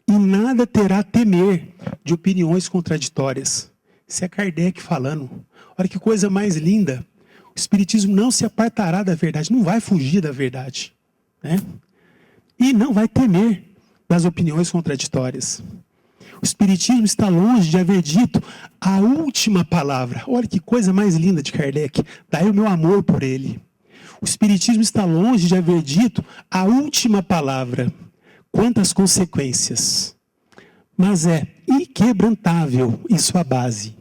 e nada terá a temer de opiniões contraditórias. Isso é Kardec falando. Olha que coisa mais linda. O Espiritismo não se apartará da verdade, não vai fugir da verdade, né? E não vai temer das opiniões contraditórias. O Espiritismo está longe de haver dito a última palavra. Olha que coisa mais linda de Kardec. Daí o meu amor por ele. O Espiritismo está longe de haver dito a última palavra. Quantas consequências. Mas é inquebrantável em sua base.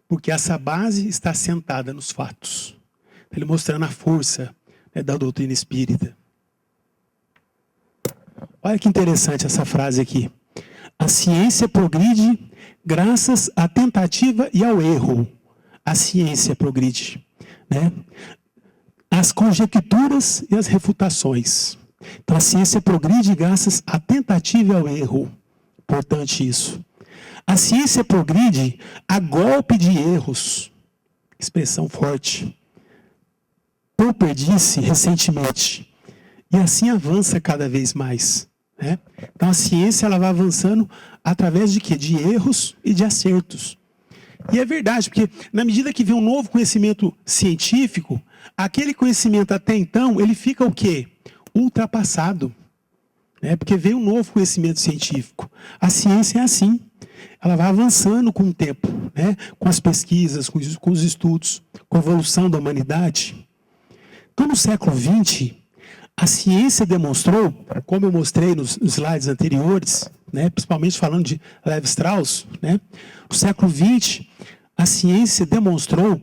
Porque essa base está assentada nos fatos. Ele mostrando a força, né, da doutrina espírita. Olha que interessante essa frase aqui. A ciência progride graças à tentativa e ao erro. A ciência progride, né? As conjecturas e as refutações. Então, a ciência progride graças à tentativa e ao erro. Importante isso. A ciência progride a golpe de erros. Expressão forte. Popper disse recentemente. E assim avança cada vez mais, né? Então, a ciência ela vai avançando através de quê? De erros e de acertos. E é verdade, porque na medida que vem um novo conhecimento científico, aquele conhecimento até então, ele fica o quê? Ultrapassado. Né? Porque vem um novo conhecimento científico. A ciência é assim. Ela vai avançando com o tempo, né? Com as pesquisas, com os estudos, com a evolução da humanidade. Então, no século XX, a ciência demonstrou, como eu mostrei nos slides anteriores, né? Principalmente falando de Levi-Strauss, né? No século XX, a ciência demonstrou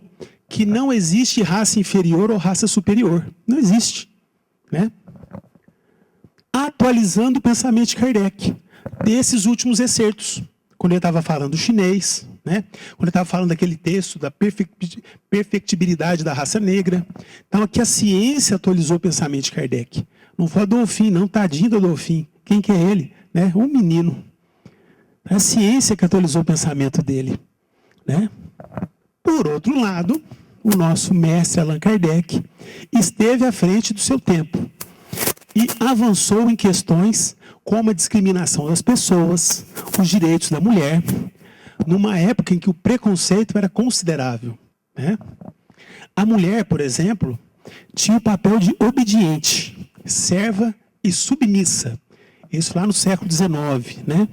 que não existe raça inferior ou raça superior. Não existe, né? Atualizando o pensamento de Kardec, desses últimos excertos, quando ele estava falando do chinês, né? Quando ele estava falando daquele texto da perfectibilidade da raça negra. Então, aqui a ciência atualizou o pensamento de Kardec. Não foi Adolfin, não, tadinho do Adolfin. Quem que é ele? Né? Um menino. É a ciência que atualizou o pensamento dele, né? Por outro lado, o nosso mestre Allan Kardec esteve à frente do seu tempo e avançou em questões como a discriminação das pessoas, os direitos da mulher, numa época em que o preconceito era considerável, né? A mulher, por exemplo, tinha o papel de obediente, serva e submissa. Isso lá no século XIX, né?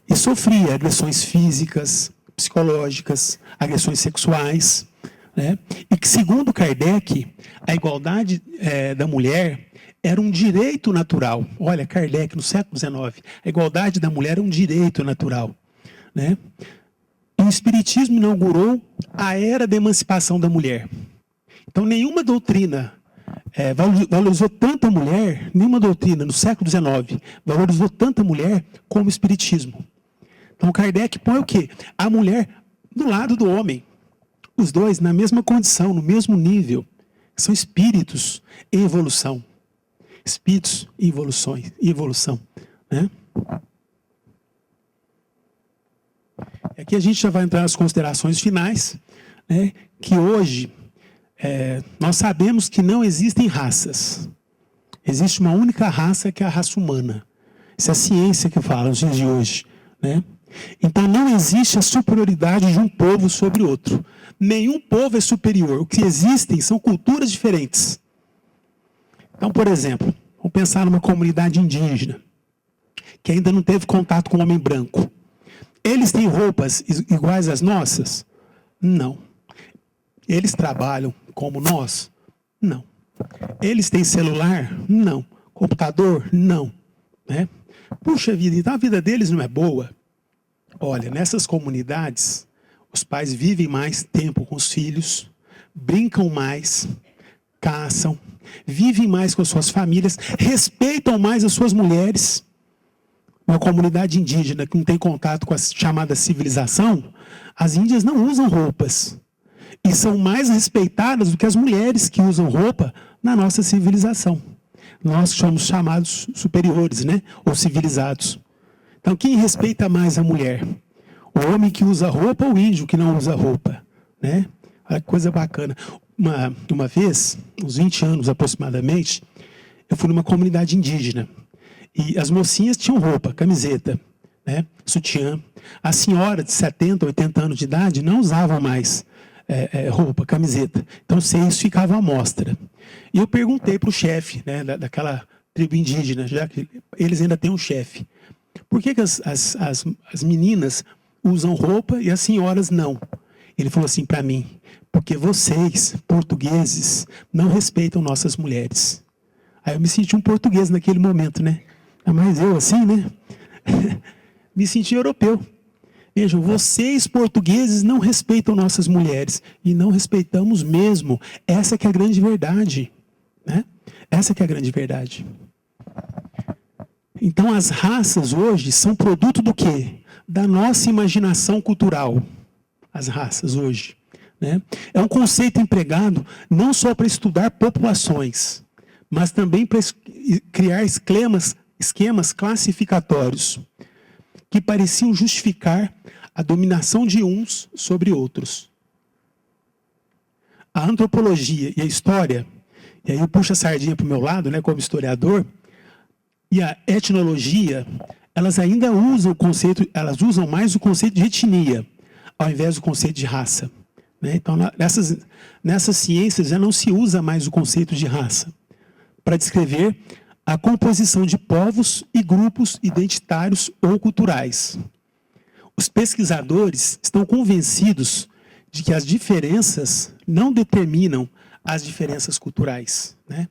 E sofria agressões físicas, psicológicas, agressões sexuais, né? E que, segundo Kardec, a igualdade da mulher era um direito natural. Olha, Kardec, no século XIX, a igualdade da mulher era um direito natural, né? E o Espiritismo inaugurou a era da emancipação da mulher. Então, nenhuma doutrina valorizou tanto a mulher, nenhuma doutrina no século XIX valorizou tanto a mulher como o Espiritismo. Então, Kardec põe o quê? A mulher do lado do homem. Os dois na mesma condição, no mesmo nível. São espíritos em evolução. Espíritos em evolução, né? Aqui a gente já vai entrar nas considerações finais, né? Que hoje nós sabemos que não existem raças. Existe uma única raça, que é a raça humana. Isso é a ciência que fala nos dias de hoje, né? Então não existe a superioridade de um povo sobre outro. Nenhum povo é superior. O que existem são culturas diferentes. Então, por exemplo, vamos pensar numa comunidade indígena que ainda não teve contato com o homem branco. Eles têm roupas iguais às nossas? Não. Eles trabalham como nós? Não. Eles têm celular? Não. Computador? Não. Né? Puxa vida, então a vida deles não é boa? Olha, nessas comunidades, os pais vivem mais tempo com os filhos, brincam mais, caçam, vivem mais com as suas famílias, respeitam mais as suas mulheres. Uma comunidade indígena que não tem contato com a chamada civilização, as índias não usam roupas. E são mais respeitadas do que as mulheres que usam roupa na nossa civilização. Nós somos chamados superiores, né? Ou civilizados. Então, quem respeita mais a mulher? O homem que usa roupa ou o índio que não usa roupa? Né? Olha que coisa bacana. Uma vez, uns 20 anos aproximadamente, eu fui numa comunidade indígena. E as mocinhas tinham roupa, camiseta, né? Sutiã. As senhoras de 70, 80 anos de idade não usavam mais roupa, camiseta. Então, isso ficava à mostra. E eu perguntei para o chefe, né, daquela tribo indígena, já que eles ainda têm um chefe. Por que as meninas usam roupa e as senhoras não? Ele falou assim para mim: porque vocês, portugueses, não respeitam nossas mulheres. Aí eu me senti um português naquele momento, né? Mas eu assim, né? Me senti europeu. Vejam, vocês, portugueses, não respeitam nossas mulheres. E não respeitamos mesmo. Essa que é a grande verdade, né? Essa que é a grande verdade. Então, as raças hoje são produto do quê? Da nossa imaginação cultural. As raças hoje, né? É um conceito empregado não só para estudar populações, mas também para criar esquemas classificatórios que pareciam justificar a dominação de uns sobre outros. A antropologia e a história, e aí eu puxo a sardinha para o meu lado, né, como historiador, e a etnologia, elas ainda usam elas usam mais o conceito de etnia, ao invés do conceito de raça, né? Então, nessas ciências já não se usa mais o conceito de raça para descrever a composição de povos e grupos identitários ou culturais. Os pesquisadores estão convencidos de que as diferenças não determinam as diferenças culturais, né?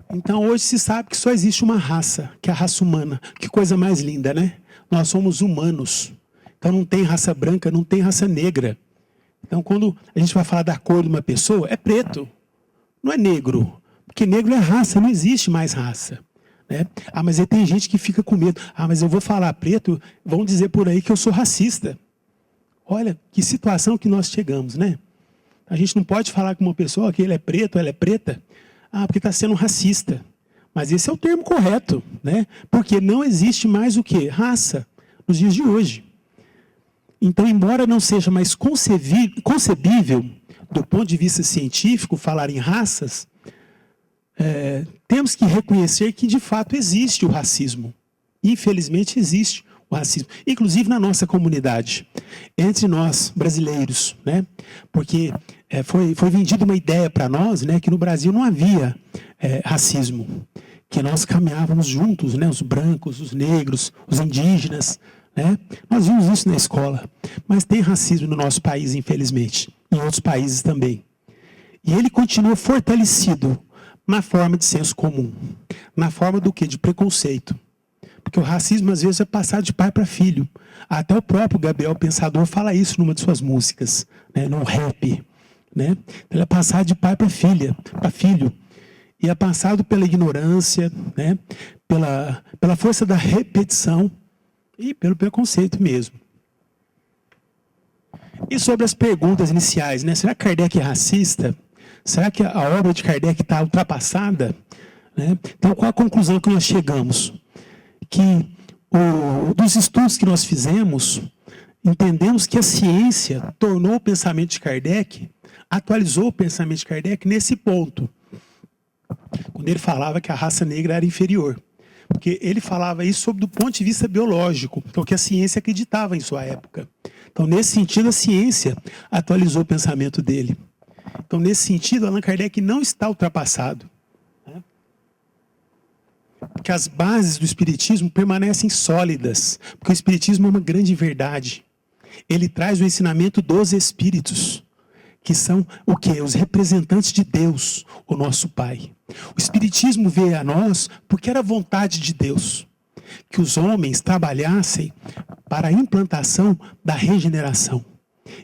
Então, hoje se sabe que só existe uma raça, que é a raça humana. Que coisa mais linda, né? Nós somos humanos. Então, não tem raça branca, não tem raça negra. Então, quando a gente vai falar da cor de uma pessoa, é preto, não é negro. Porque negro é raça, não existe mais raça, né? Ah, mas aí tem gente que fica com medo. Ah, mas eu vou falar preto, vão dizer por aí que eu sou racista. Olha, que situação que nós chegamos, né? A gente não pode falar com uma pessoa que ele é preto, ela é preta. Ah, porque está sendo racista. Mas esse é o termo correto, né? Porque não existe mais o quê? Raça, nos dias de hoje. Então, embora não seja mais concebível, do ponto de vista científico, falar em raças, temos que reconhecer que, de fato, existe o racismo. Infelizmente, existe o racismo. Inclusive na nossa comunidade, entre nós, brasileiros, né? Porque foi vendida uma ideia para nós, né, que no Brasil não havia racismo, que nós caminhávamos juntos, né, os brancos, os negros, os indígenas, né? Nós vimos isso na escola. Mas tem racismo no nosso país, infelizmente, em outros países também. E ele continua fortalecido na forma de senso comum, na forma do quê? De preconceito. Porque o racismo, às vezes, é passado de pai para filho. Até o próprio Gabriel Pensador fala isso numa de suas músicas, né, no rap, né? Ele é passado de pai para filho. E é passado pela ignorância, né, pela força da repetição e pelo preconceito mesmo. E sobre as perguntas iniciais, né? Será que Kardec é racista? Será que a obra de Kardec está ultrapassada? Né? Então, qual a conclusão que nós chegamos? Que dos estudos que nós fizemos, entendemos que a ciência tornou o pensamento de Kardec, atualizou o pensamento de Kardec nesse ponto. Quando ele falava que a raça negra era inferior. Porque ele falava isso sob do ponto de vista biológico, que é o que a ciência acreditava em sua época. Então, nesse sentido, a ciência atualizou o pensamento dele. Então, nesse sentido, Allan Kardec não está ultrapassado. Né? Porque as bases do Espiritismo permanecem sólidas. Porque o Espiritismo é uma grande verdade. Ele traz o ensinamento dos Espíritos, que são o quê? Os representantes de Deus, o nosso Pai. O Espiritismo veio a nós porque era vontade de Deus que os homens trabalhassem para a implantação da regeneração.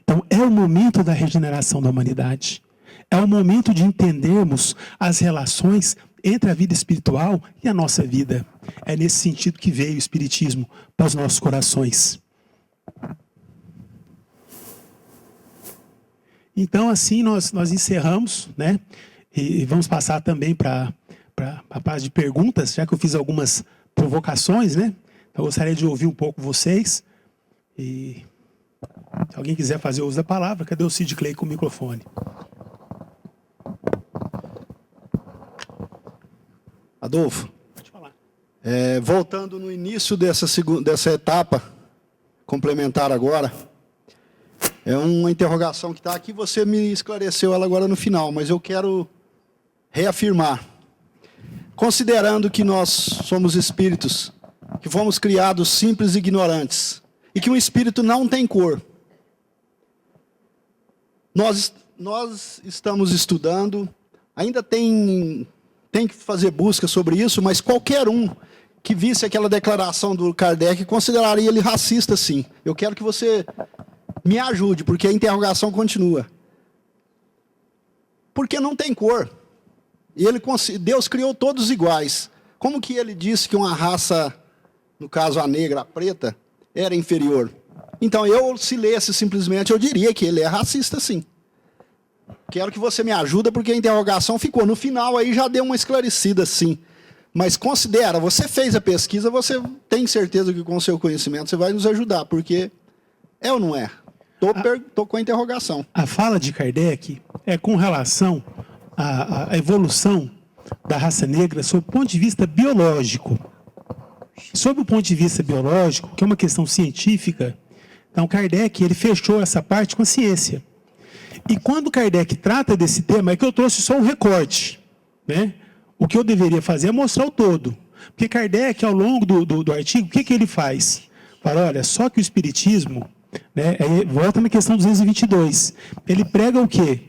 Então, é o momento da regeneração da humanidade. É o momento de entendermos as relações entre a vida espiritual e a nossa vida. É nesse sentido que veio o Espiritismo para os nossos corações. Então, assim, nós encerramos, né? E vamos passar também para a parte de perguntas, já que eu fiz algumas provocações, né? Então, eu gostaria de ouvir um pouco vocês. E se alguém quiser fazer uso da palavra, cadê o Cid Clay com o microfone? Adolfo, Pode falar. Voltando no início dessa etapa, complementar agora, é uma interrogação que está aqui, você me esclareceu ela agora no final, mas eu quero reafirmar. Considerando que nós somos espíritos, que fomos criados simples e ignorantes, e que um espírito não tem cor, nós estamos estudando, ainda tem que fazer busca sobre isso, mas qualquer um que visse aquela declaração do Kardec consideraria ele racista, sim. Eu quero que você me ajude, porque a interrogação continua. Porque não tem cor. Deus criou todos iguais. Como que ele disse que uma raça, no caso a negra, a preta, era inferior? Então, se lesse simplesmente, eu diria que ele é racista, sim. Quero que você me ajude, porque a interrogação ficou. No final, aí já deu uma esclarecida, sim. Mas considera, você fez a pesquisa, você tem certeza que com o seu conhecimento você vai nos ajudar, porque é ou não é? Tô com a interrogação. A fala de Kardec é com relação à evolução da raça negra sob o ponto de vista biológico. Sob o ponto de vista biológico, que é uma questão científica, então Kardec ele fechou essa parte com a ciência. E quando Kardec trata desse tema, é que eu trouxe só um recorte, né? O que eu deveria fazer é mostrar o todo. Porque Kardec, ao longo do artigo, o que ele faz? Fala, olha, só que o Espiritismo, né, volta na questão 222, ele prega o quê?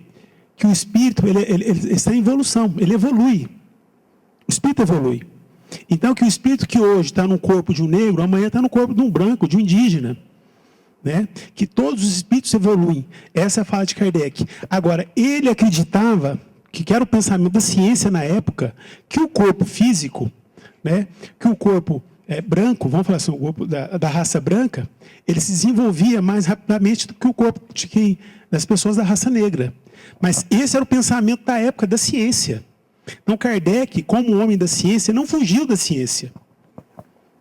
Que o Espírito ele está em evolução, ele evolui. O Espírito evolui. Então, que o Espírito que hoje está no corpo de um negro, amanhã está no corpo de um branco, de um indígena. Né? Que todos os espíritos evoluem. Essa é a fala de Kardec. Agora, ele acreditava, que era o pensamento da ciência na época, que o corpo físico, né, que o corpo branco, vamos falar assim, o corpo da raça branca, ele se desenvolvia mais rapidamente do que o corpo das pessoas da raça negra. Mas esse era o pensamento da época da ciência. Então, Kardec, como homem da ciência, não fugiu da ciência.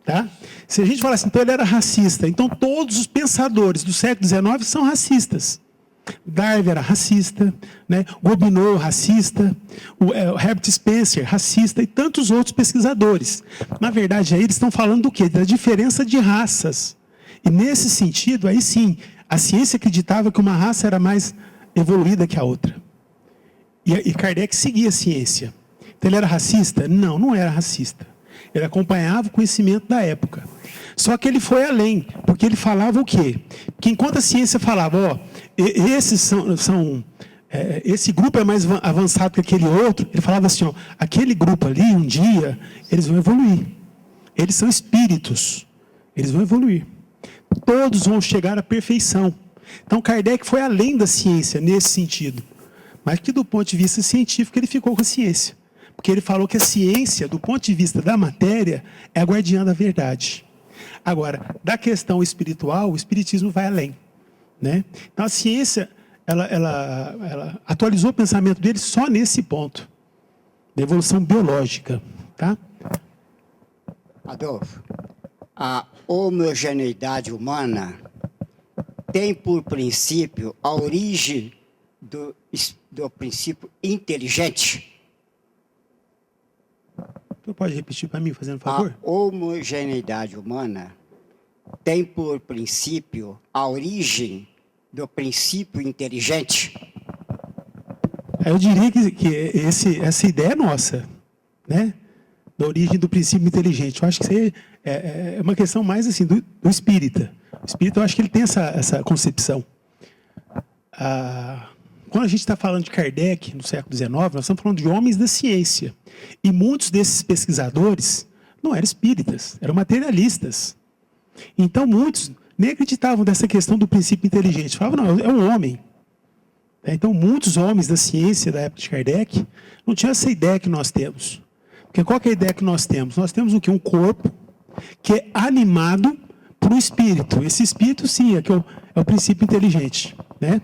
Tá? Se a gente falar assim, então ele era racista, então todos os pensadores do século XIX são racistas. Darwin era racista, né? Gobineau, racista, o Herbert Spencer, racista, e tantos outros pesquisadores. Na verdade, aí eles estão falando do quê? Da diferença de raças. E nesse sentido, aí sim, a ciência acreditava que uma raça era mais evoluída que a outra. E Kardec seguia a ciência. Então ele era racista? Não, não era racista. Ele acompanhava o conhecimento da época. Só que ele foi além, porque ele falava o quê? Que enquanto a ciência falava, ó, esse grupo é mais avançado que aquele outro, ele falava assim, ó, aquele grupo ali, um dia, eles vão evoluir. Eles são espíritos. Eles vão evoluir. Todos vão chegar à perfeição. Então, Kardec foi além da ciência nesse sentido. Mas que do ponto de vista científico, ele ficou com a ciência. Porque ele falou que a ciência, do ponto de vista da matéria, é a guardiã da verdade. Agora, da questão espiritual, o espiritismo vai além. Né? Então, a ciência, ela atualizou o pensamento dele só nesse ponto, da evolução biológica. Tá? Adolfo, a homogeneidade humana tem por princípio a origem do princípio inteligente. Tu pode repetir para mim, fazendo favor? A homogeneidade humana tem por princípio a origem do princípio inteligente. Eu diria que essa ideia é nossa, né? Da origem do princípio inteligente. Eu acho que isso é uma questão mais assim do espírita. O espírita, eu acho que ele tem essa concepção. Quando a gente está falando de Kardec, no século XIX, nós estamos falando de homens da ciência. E muitos desses pesquisadores não eram espíritas, eram materialistas. Então, muitos nem acreditavam dessa questão do princípio inteligente. Falavam, não, é um homem. Então, muitos homens da ciência da época de Kardec não tinham essa ideia que nós temos. Porque qual que é a ideia que nós temos? Nós temos o quê? Um corpo que é animado por um espírito. Esse espírito, sim, é o princípio inteligente. Né?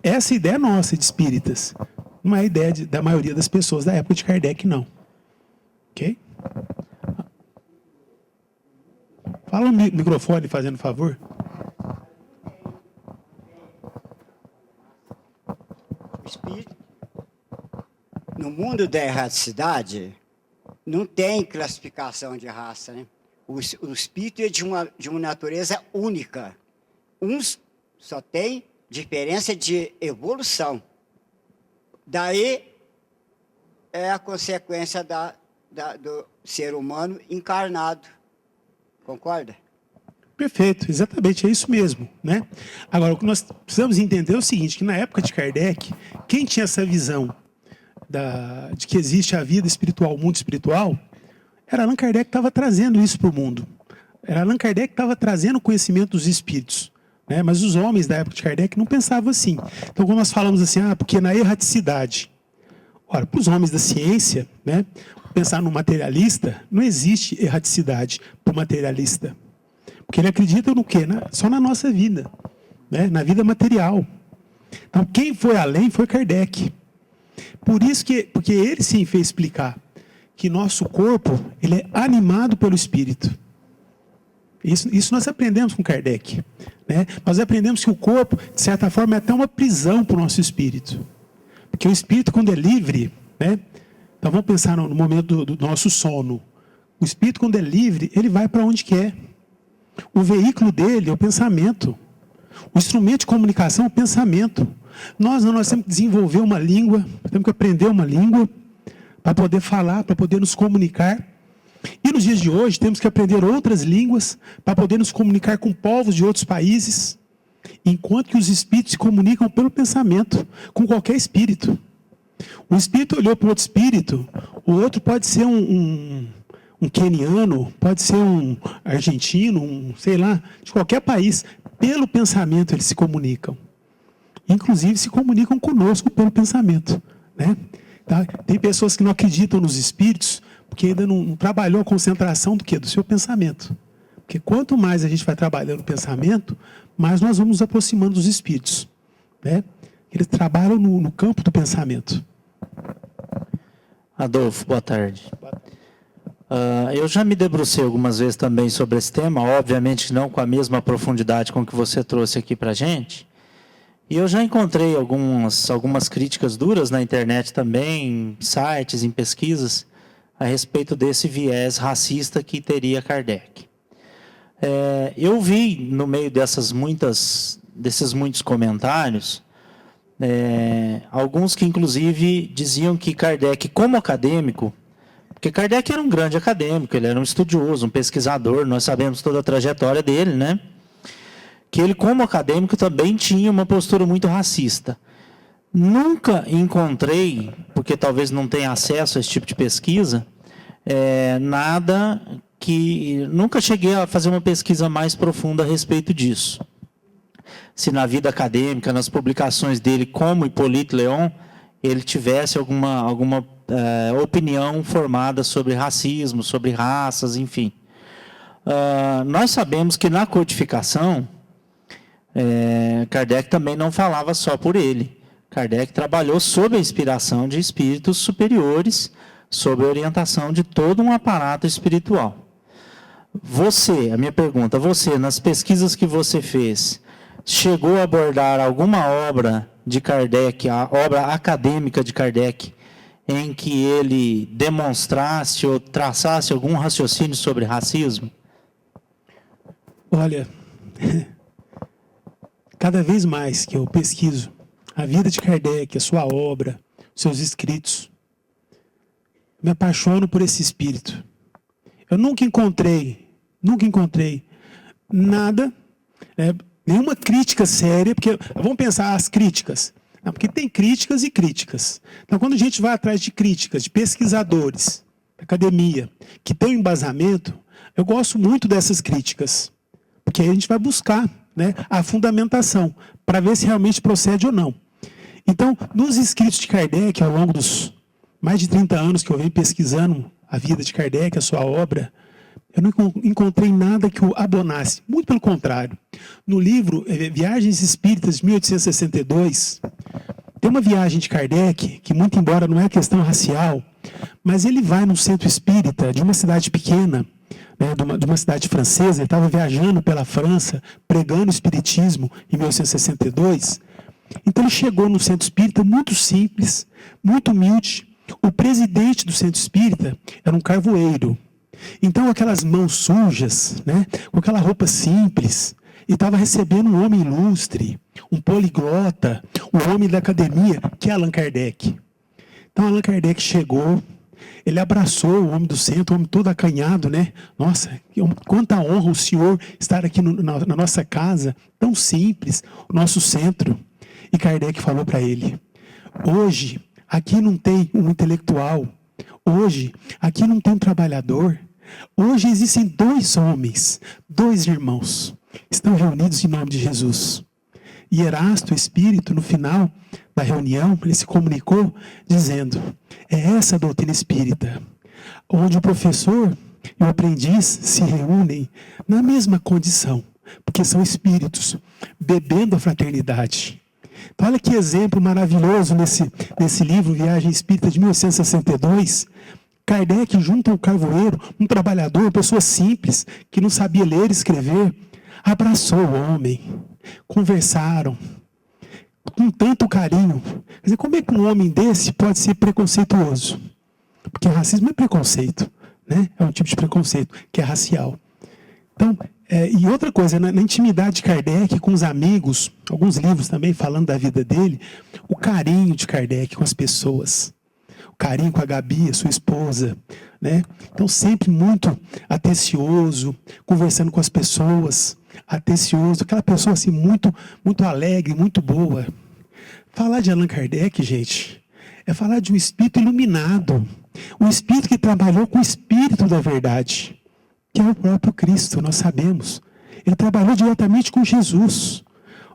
Essa ideia é nossa, de espíritas. Não é a ideia da maioria das pessoas da época de Kardec, não. Ok? Fala no microfone, fazendo favor. O espírito, no mundo da erraticidade, não tem classificação de raça, né? O espírito é de uma natureza única. Uns só tem diferença de evolução. Daí é a consequência do ser humano encarnado. Concorda? Perfeito, exatamente, é isso mesmo. Né? Agora, o que nós precisamos entender é o seguinte, que na época de Kardec, quem tinha essa visão de que existe a vida espiritual, o mundo espiritual, era Allan Kardec que estava trazendo isso para o mundo. Era Allan Kardec que estava trazendo o conhecimento dos espíritos. Né? Mas os homens da época de Kardec não pensavam assim. Então, quando nós falamos assim, porque na erraticidade, Ora, para os homens da ciência, né, pensar no materialista, não existe erraticidade para o materialista. Porque ele acredita no quê? Só na nossa vida, né, na vida material. Então, quem foi além foi Kardec. Porque ele sim fez explicar que nosso corpo ele é animado pelo espírito. Isso nós aprendemos com Kardec. Né? Nós aprendemos que o corpo, de certa forma, é até uma prisão para o nosso espírito. Porque o espírito, quando é livre, né? Então vamos pensar no momento do nosso sono. O espírito, quando é livre, ele vai para onde quer. O veículo dele é o pensamento. O instrumento de comunicação é o pensamento. Nós temos que desenvolver uma língua, temos que aprender uma língua para poder falar, para poder nos comunicar. E nos dias de hoje temos que aprender outras línguas para poder nos comunicar com povos de outros países, enquanto que os espíritos se comunicam pelo pensamento, com qualquer espírito. Um espírito olhou para outro espírito, o outro pode ser um queniano, pode ser um argentino, sei lá, de qualquer país. Pelo pensamento eles se comunicam. Inclusive se comunicam conosco pelo pensamento. Né? Tá? Tem pessoas que não acreditam nos espíritos, porque ainda não trabalhou a concentração do quê? Do seu pensamento. Porque quanto mais a gente vai trabalhando o pensamento, mais nós vamos nos aproximando dos espíritos. Né? Eles trabalham no campo do pensamento. Adolfo, boa tarde. Eu já me debrucei algumas vezes também sobre esse tema, obviamente não com a mesma profundidade com que você trouxe aqui para a gente. E eu já encontrei algumas críticas duras na internet também, em sites, em pesquisas, a respeito desse viés racista que teria Kardec. Eu vi, no meio desses muitos comentários, alguns que, inclusive, diziam que Kardec, como acadêmico, porque Kardec era um grande acadêmico, ele era um estudioso, um pesquisador, nós sabemos toda a trajetória dele, né? Que ele, como acadêmico, também tinha uma postura muito racista. Nunca encontrei, porque talvez não tenha acesso a esse tipo de pesquisa, nada que... Nunca cheguei a fazer uma pesquisa mais profunda a respeito disso. Se na vida acadêmica, nas publicações dele, como Hippolyte Léon, ele tivesse alguma opinião formada sobre racismo, sobre raças, enfim. Nós sabemos que na codificação, Kardec também não falava só por ele. Kardec trabalhou sob a inspiração de espíritos superiores, sob a orientação de todo um aparato espiritual. A minha pergunta, nas pesquisas que você fez, chegou a abordar alguma obra de Kardec, a obra acadêmica de Kardec, em que ele demonstrasse ou traçasse algum raciocínio sobre racismo? Olha, cada vez mais que eu pesquiso a vida de Kardec, a sua obra, seus escritos, me apaixono por esse espírito. Eu nunca encontrei nada, nenhuma crítica séria, porque vamos pensar as críticas. Não, porque tem críticas e críticas. Então, quando a gente vai atrás de críticas, de pesquisadores, da academia, que tem um embasamento, eu gosto muito dessas críticas. Porque aí a gente vai buscar, né, a fundamentação, para ver se realmente procede ou não. Então, nos escritos de Kardec, ao longo dos mais de 30 anos que eu venho pesquisando a vida de Kardec, a sua obra, eu não encontrei nada que o abonasse. Muito pelo contrário. No livro Viagens Espíritas, de 1862, tem uma viagem de Kardec, que muito embora não é questão racial, mas ele vai num centro espírita de uma cidade pequena, né, de uma cidade francesa. Ele estava viajando pela França, pregando o espiritismo em 1862. Então ele chegou no centro espírita muito simples, muito humilde. O presidente do centro espírita era um carvoeiro. Então aquelas mãos sujas, né, com aquela roupa simples, e estava recebendo um homem ilustre, um poliglota, um homem da academia, que é Allan Kardec. Então Allan Kardec chegou, ele abraçou o homem do centro, o homem todo acanhado, né? Nossa, quanta honra o senhor estar aqui na nossa casa, tão simples, o nosso centro. E Kardec falou para ele: hoje, aqui não tem um intelectual, hoje, aqui não tem um trabalhador, hoje existem dois homens, dois irmãos, estão reunidos em nome de Jesus. E Erasto, o espírito, no final da reunião, ele se comunicou dizendo: é essa a doutrina espírita, onde o professor e o aprendiz se reúnem na mesma condição, porque são espíritos, bebendo a fraternidade. Então, olha que exemplo maravilhoso nesse livro, Viagem Espírita de 1862. Kardec junto ao carvoeiro, um trabalhador, uma pessoa simples, que não sabia ler e escrever, abraçou o homem, conversaram com tanto carinho. Quer dizer, como é que um homem desse pode ser preconceituoso? Porque racismo é preconceito, né? É um tipo de preconceito que é racial. Então, e outra coisa, na intimidade de Kardec com os amigos, alguns livros também falando da vida dele, o carinho de Kardec com as pessoas, o carinho com a Gabi, a sua esposa, né? Então, sempre muito atencioso, conversando com as pessoas, atencioso, aquela pessoa assim muito, muito alegre, muito boa. Falar de Allan Kardec, gente, é falar de um espírito iluminado, um espírito que trabalhou com o espírito da verdade, que é o próprio Cristo, nós sabemos. Ele trabalhou diretamente com Jesus.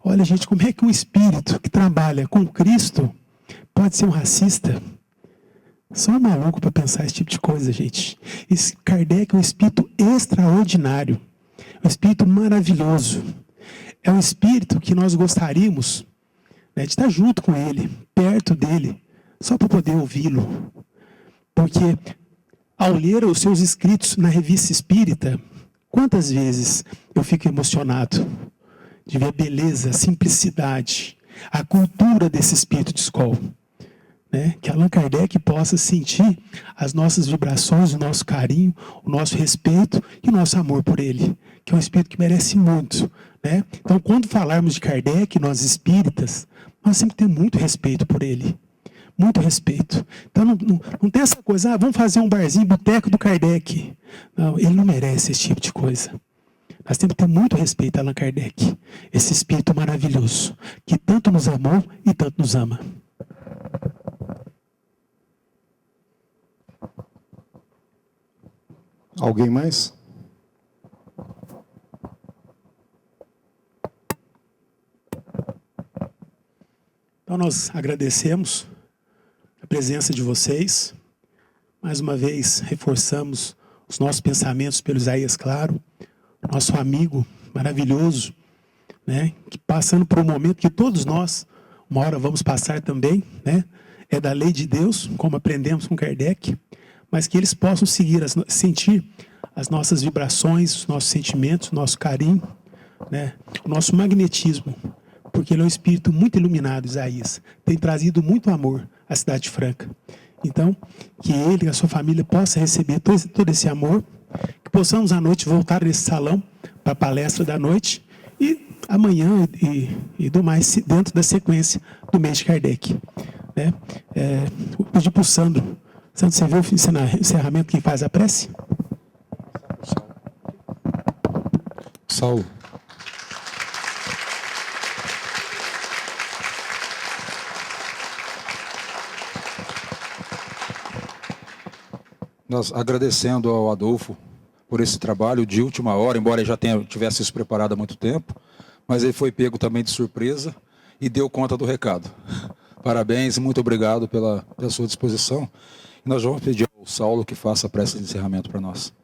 Olha, gente, como é que um espírito que trabalha com Cristo pode ser um racista? Só um maluco para pensar esse tipo de coisa, gente. Esse Kardec é um espírito extraordinário, um espírito maravilhoso. É um espírito que nós gostaríamos, né, de estar junto com ele, perto dele, só para poder ouvi-lo. Porque ao ler os seus escritos na Revista Espírita, quantas vezes eu fico emocionado de ver a beleza, a simplicidade, a cultura desse espírito de escola. Né? Que Allan Kardec possa sentir as nossas vibrações, o nosso carinho, o nosso respeito e o nosso amor por ele, que é um espírito que merece muito. Né? Então, quando falarmos de Kardec, nós espíritas, nós sempre temos muito respeito por ele. Muito respeito. Então, não tem essa coisa, vamos fazer um barzinho, boteco do Kardec. Não, ele não merece esse tipo de coisa. Nós temos que ter muito respeito a Allan Kardec, esse espírito maravilhoso, que tanto nos amou e tanto nos ama. Alguém mais? Então, nós agradecemos a presença de vocês. Mais uma vez, reforçamos os nossos pensamentos pelo Isaías Claro, nosso amigo maravilhoso, né, que passando por um momento que todos nós, uma hora vamos passar também, né, é da lei de Deus, como aprendemos com Kardec, mas que eles possam sentir as nossas vibrações, os nossos sentimentos, o nosso carinho, né, o nosso magnetismo, porque ele é um espírito muito iluminado, Isaías, tem trazido muito amor à Cidade Franca. Então, que ele e a sua família possam receber todo esse amor, que possamos à noite voltar nesse salão para a palestra da noite e amanhã e do mais dentro da sequência do mês de Kardec. Né? Vou pedir para o Sandro. Sandro, você vê o encerramento, quem faz a prece? Saulo. Nós agradecendo ao Adolfo por esse trabalho de última hora, embora ele já tivesse se preparado há muito tempo, mas ele foi pego também de surpresa e deu conta do recado. Parabéns e muito obrigado pela sua disposição. E nós vamos pedir ao Saulo que faça a prece de encerramento para nós.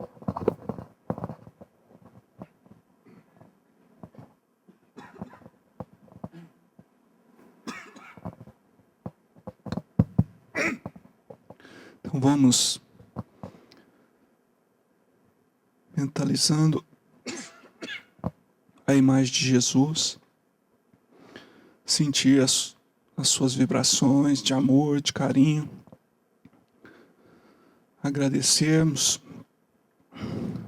Então vamos mentalizando a imagem de Jesus, sentir as suas vibrações de amor, de carinho, agradecermos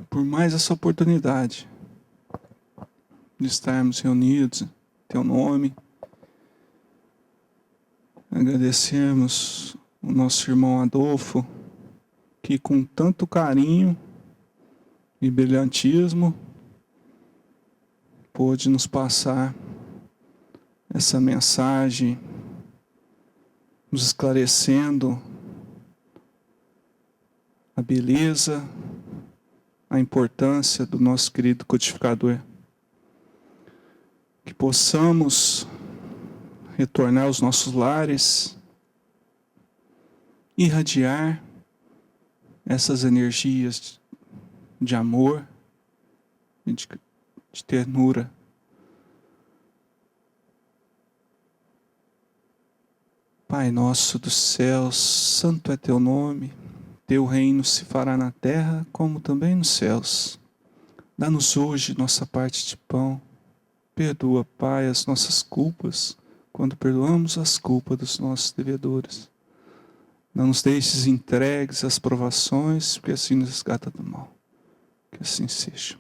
por mais essa oportunidade de estarmos reunidos em Teu nome, agradecermos o nosso irmão Adolfo, que com tanto carinho e brilhantismo pôde nos passar essa mensagem, nos esclarecendo a beleza, a importância do nosso querido codificador. que possamos retornar aos nossos lares, irradiar essas energias de amor e de ternura. Pai nosso dos céus, santo é teu nome, teu reino se fará na terra como também nos céus. Dá-nos hoje nossa parte de pão. Perdoa, Pai, as nossas culpas, quando perdoamos as culpas dos nossos devedores. Não nos deixes entregues às provações, porque assim nos resgata do mal. Que assim seja.